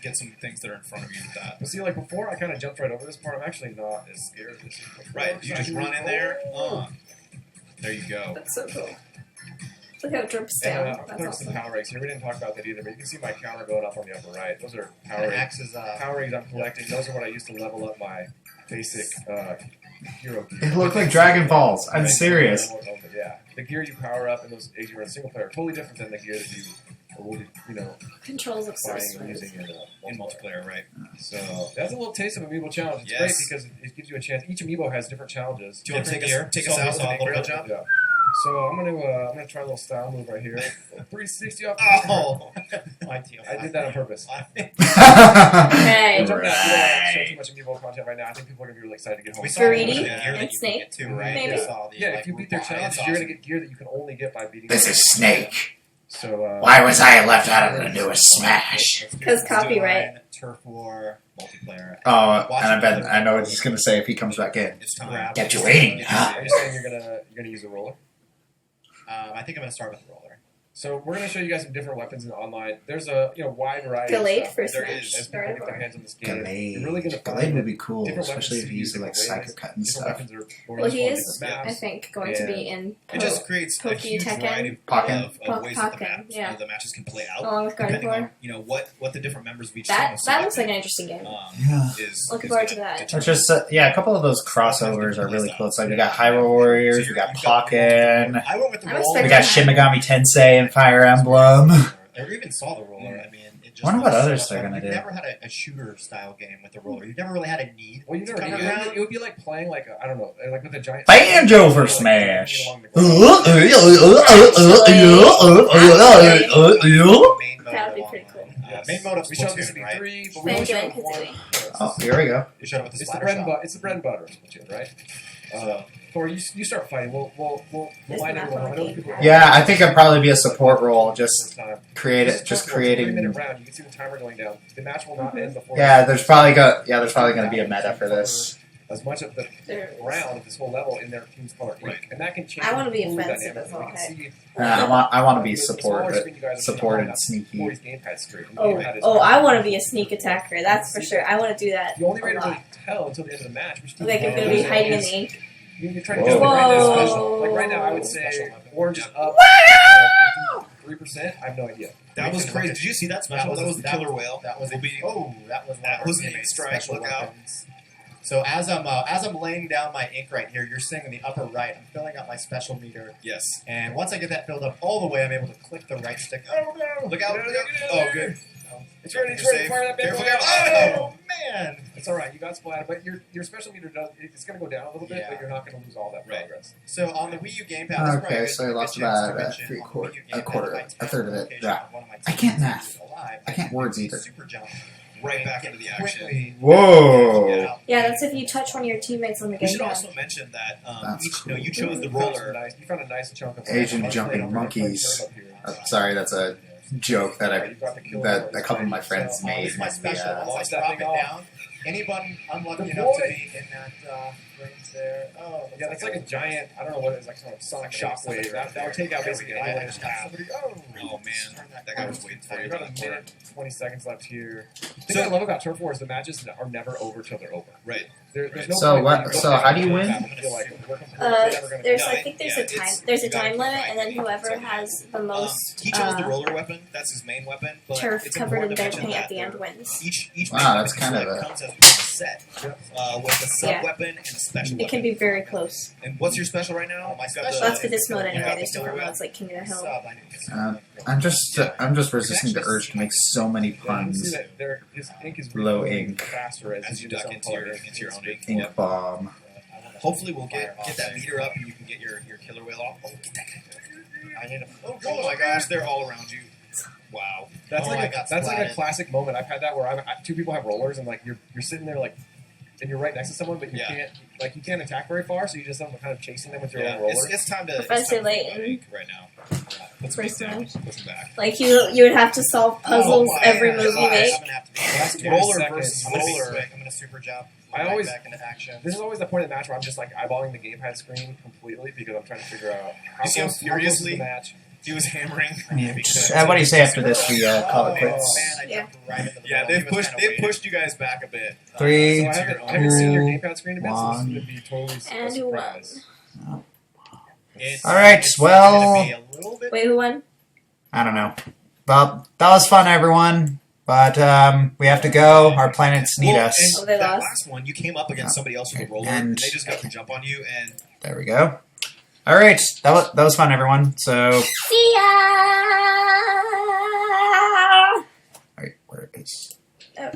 get some things that are in front of you with that. But see, like before, I kind of jumped right over this part. I'm actually not as scared of this. Right, you just run in there. There you go. That's so cool. Look how it drips And down. I'll That's put some awesome. power rigs here. We didn't talk about that either, but you can see my counter going up on the upper right. Those are power And rigs. acts as Power rigs I'm collecting. Those are what I use to level up my basic hero gear. It looked like Dragon Balls. I'm serious. Yeah, the gear you power up in those as you run single player totally different than the gear that you will be, Controls look so buying and smooth. using in multiplayer, right? So that's a little taste of Amiibo challenge. It's Yes. great because it gives you a chance. Each Amiibo has different challenges. Do you want to Different take us out? So I'll Yeah. jump. Yeah. So I'm gonna try a little style move right here. 360 off. Oh, I did that on purpose. Okay. I don't want to show too much Amiibo content right now. I think people are gonna be really excited to get home. We saw Greedy the gear that and you Snake, can get too, right? maybe? We saw the, Yeah, if you beat their challenges, you're gonna get gear that you can only get by beating. This them. is Snake. So Why was I left out of the newest Smash? Because copyright. Turf War, multiplayer. Oh, and I know what he's gonna say if he comes back in. It's time. Get you waiting, huh? Are you saying you're gonna use a roller? I think I'm gonna start with the roller. So we're going to show you guys some different weapons in online. There's a wide variety. Delayed of stuff. for There Smash. is. As people get their hands on this game, Gallade. you're really going to Gallade would be cool, different especially weapons if you use to like use psycho different cut and ways. stuff. Different weapons are Well, he useful in is, different I maps. think, going to be in It just creates a Poke huge Tekken. variety Pokken. of ways that the, Pokken, yeah. the matches can play out, along with depending Gardevoir. on what the different members of each That team that looks like an interesting game. Yeah. Looking forward to that. It's just a couple of those crossovers are really cool. It's like we got Hyrule Warriors, we got Pokken, I went with the I'm roller. we got Shin Megami Tensei and Fire Emblem. I even saw the roller. I mean, it just Wonder what looks others so they're fun. gonna You've do. never had a shooter style game with the roller. You've never really had a need. Well, you to never. cover It ground. would be like playing like I don't know, like with a giant Banjo for Smash. Main mode That would be of pretty cool. main mode of We showed this to Splatoon, be right? 3, but we Banjo only and showed 1. Kazooie. Oh, here we go. You showed it with the It's the splatter bread and shot. butter. It's the bread and butter of Splatoon, right? Thor, you start fighting. We'll This line map everyone. on I know the people. gamepad. Yeah, I think it'd probably be a support role. Just time. create This it. is Just Turf War. It's a 3-minute creating. round. You can see the timer going down. The match will not end before. Yeah, there's probably gonna be a meta for this. as much of the ground of this whole level in their team's color ink, and that can change. I want to be the whole offensive dynamic. as well. We can see I want to be the smaller screen you guys are supported, seeing, sneaky. 40's gamepad screen. And Oh, gamepad is I want to be a sneak attacker. That's for sure. I want to do that. the only a way to lot. really tell until the end of the match which team Like if gonna be hiding in the ink. You're trying to get Whoa. special. Like right now, I would say orange is up 3%. I have no idea. That was crazy. Did you see that special? That was the killer whale. That was Will be- that was that was an strike. special Look out. weapons. So as I'm laying down my ink right here, you're seeing in the upper right, I'm filling up my special meter. Yes. And once I get that filled up all the way, I'm able to click the right stick. Oh no! Look out! Oh, good. It's ready. You're safe. Fire that big Careful, one. careful. Oh man! It's all right. You got splattered, but your special meter does. It's going to go down a little bit, Yeah. but you're not going to lose all that progress. So on the Wii U gamepad, Okay, so I lost about a quarter, a third of it. Yeah. I can't math. I can't words either. Super jump. Right back into the action. Quickly. Whoa! Yeah, that's if you touch one of your teammates on the We should game. also mention that That's you chose the You roller. found a nice chunk of Asian jumping monkeys. Sorry, that's a joke that a couple of my friends made. This is my special. Yeah. Once I drop it down, anyone unlucky enough to be in that range there. Oh, Yeah, that's like a giant. I don't know what it is, like some sonic shockwave. That would take out basically I anyone in just the got path. somebody. Oh man, that guy was waiting for you. You've got a minute, 20 seconds left here. The thing I love about Turf War is the matches are never over till they're over. Right. There's no So point what- where you go so back how do you and win? forth and feel like we're completely never gonna There's No, I think there's yeah, a time it's- there's a you gotta time limit, fight. and then whoever has the most He chose the roller weapon. That's his main weapon. But turf it's covered in important to dead mention paint that at the end wins. Each Wow, main that's weapon kind of a- comes as a set with a sub Yeah. weapon and a special It weapon. can be very close. And what's your special right now? My You've got special- Well, that's for this you mode got anyway. the There's different killer modes like King of the Hill. Sub, I need to get I'm just resisting the urge to make so many Yeah, you can puns. see that his ink is Low really ink. faster as you use duck some into your color. own ink. Ink bomb. Hopefully we'll get that meter up and you can get your killer whale off. Oh, get that guy. I need a. Oh my gosh, they're all around you. Wow. That's Oh, I like got that's like a splatted. classic moment. I've had that where two people have rollers and like you're sitting there like, and you're right next to someone, but you can't attack very far, so you just end up kind of chasing them with your own roller. It's time to. Professor it's time to Layton. put ink right now. Let's First beat down. match. Put him back. Like you would have to solve puzzles Oh my every move you gosh. make. I'm gonna have to be Last fast. 20 Roller seconds. versus I'm gonna be roller. quick. I'm gonna super jump. I Right always- back into action. This is always the point of the match where I'm just like eyeballing the gamepad screen completely because I'm trying to figure out how You see how close is furiously- the match. He was hammering. What do you say after this? We call it Oh, quits. man, I Yeah. jumped right into the Yeah, middle. He was kinda waiting. pushed you guys back a bit. 3, So I haven't seen your gamepad screen a bit, so this is one. going to be totally a And who won? surprise. It's- All right, it's well- gonna be a little bit. Wait, who won? I don't know. Well, that was fun, everyone. But we have to go. Our planets need Well, us. and Oh, they that lost. last one, you came up against somebody else with a roller, And- and they just got to jump on you, and There we go. All right, that was fun, everyone. So, See ya! all right, where is? Oh.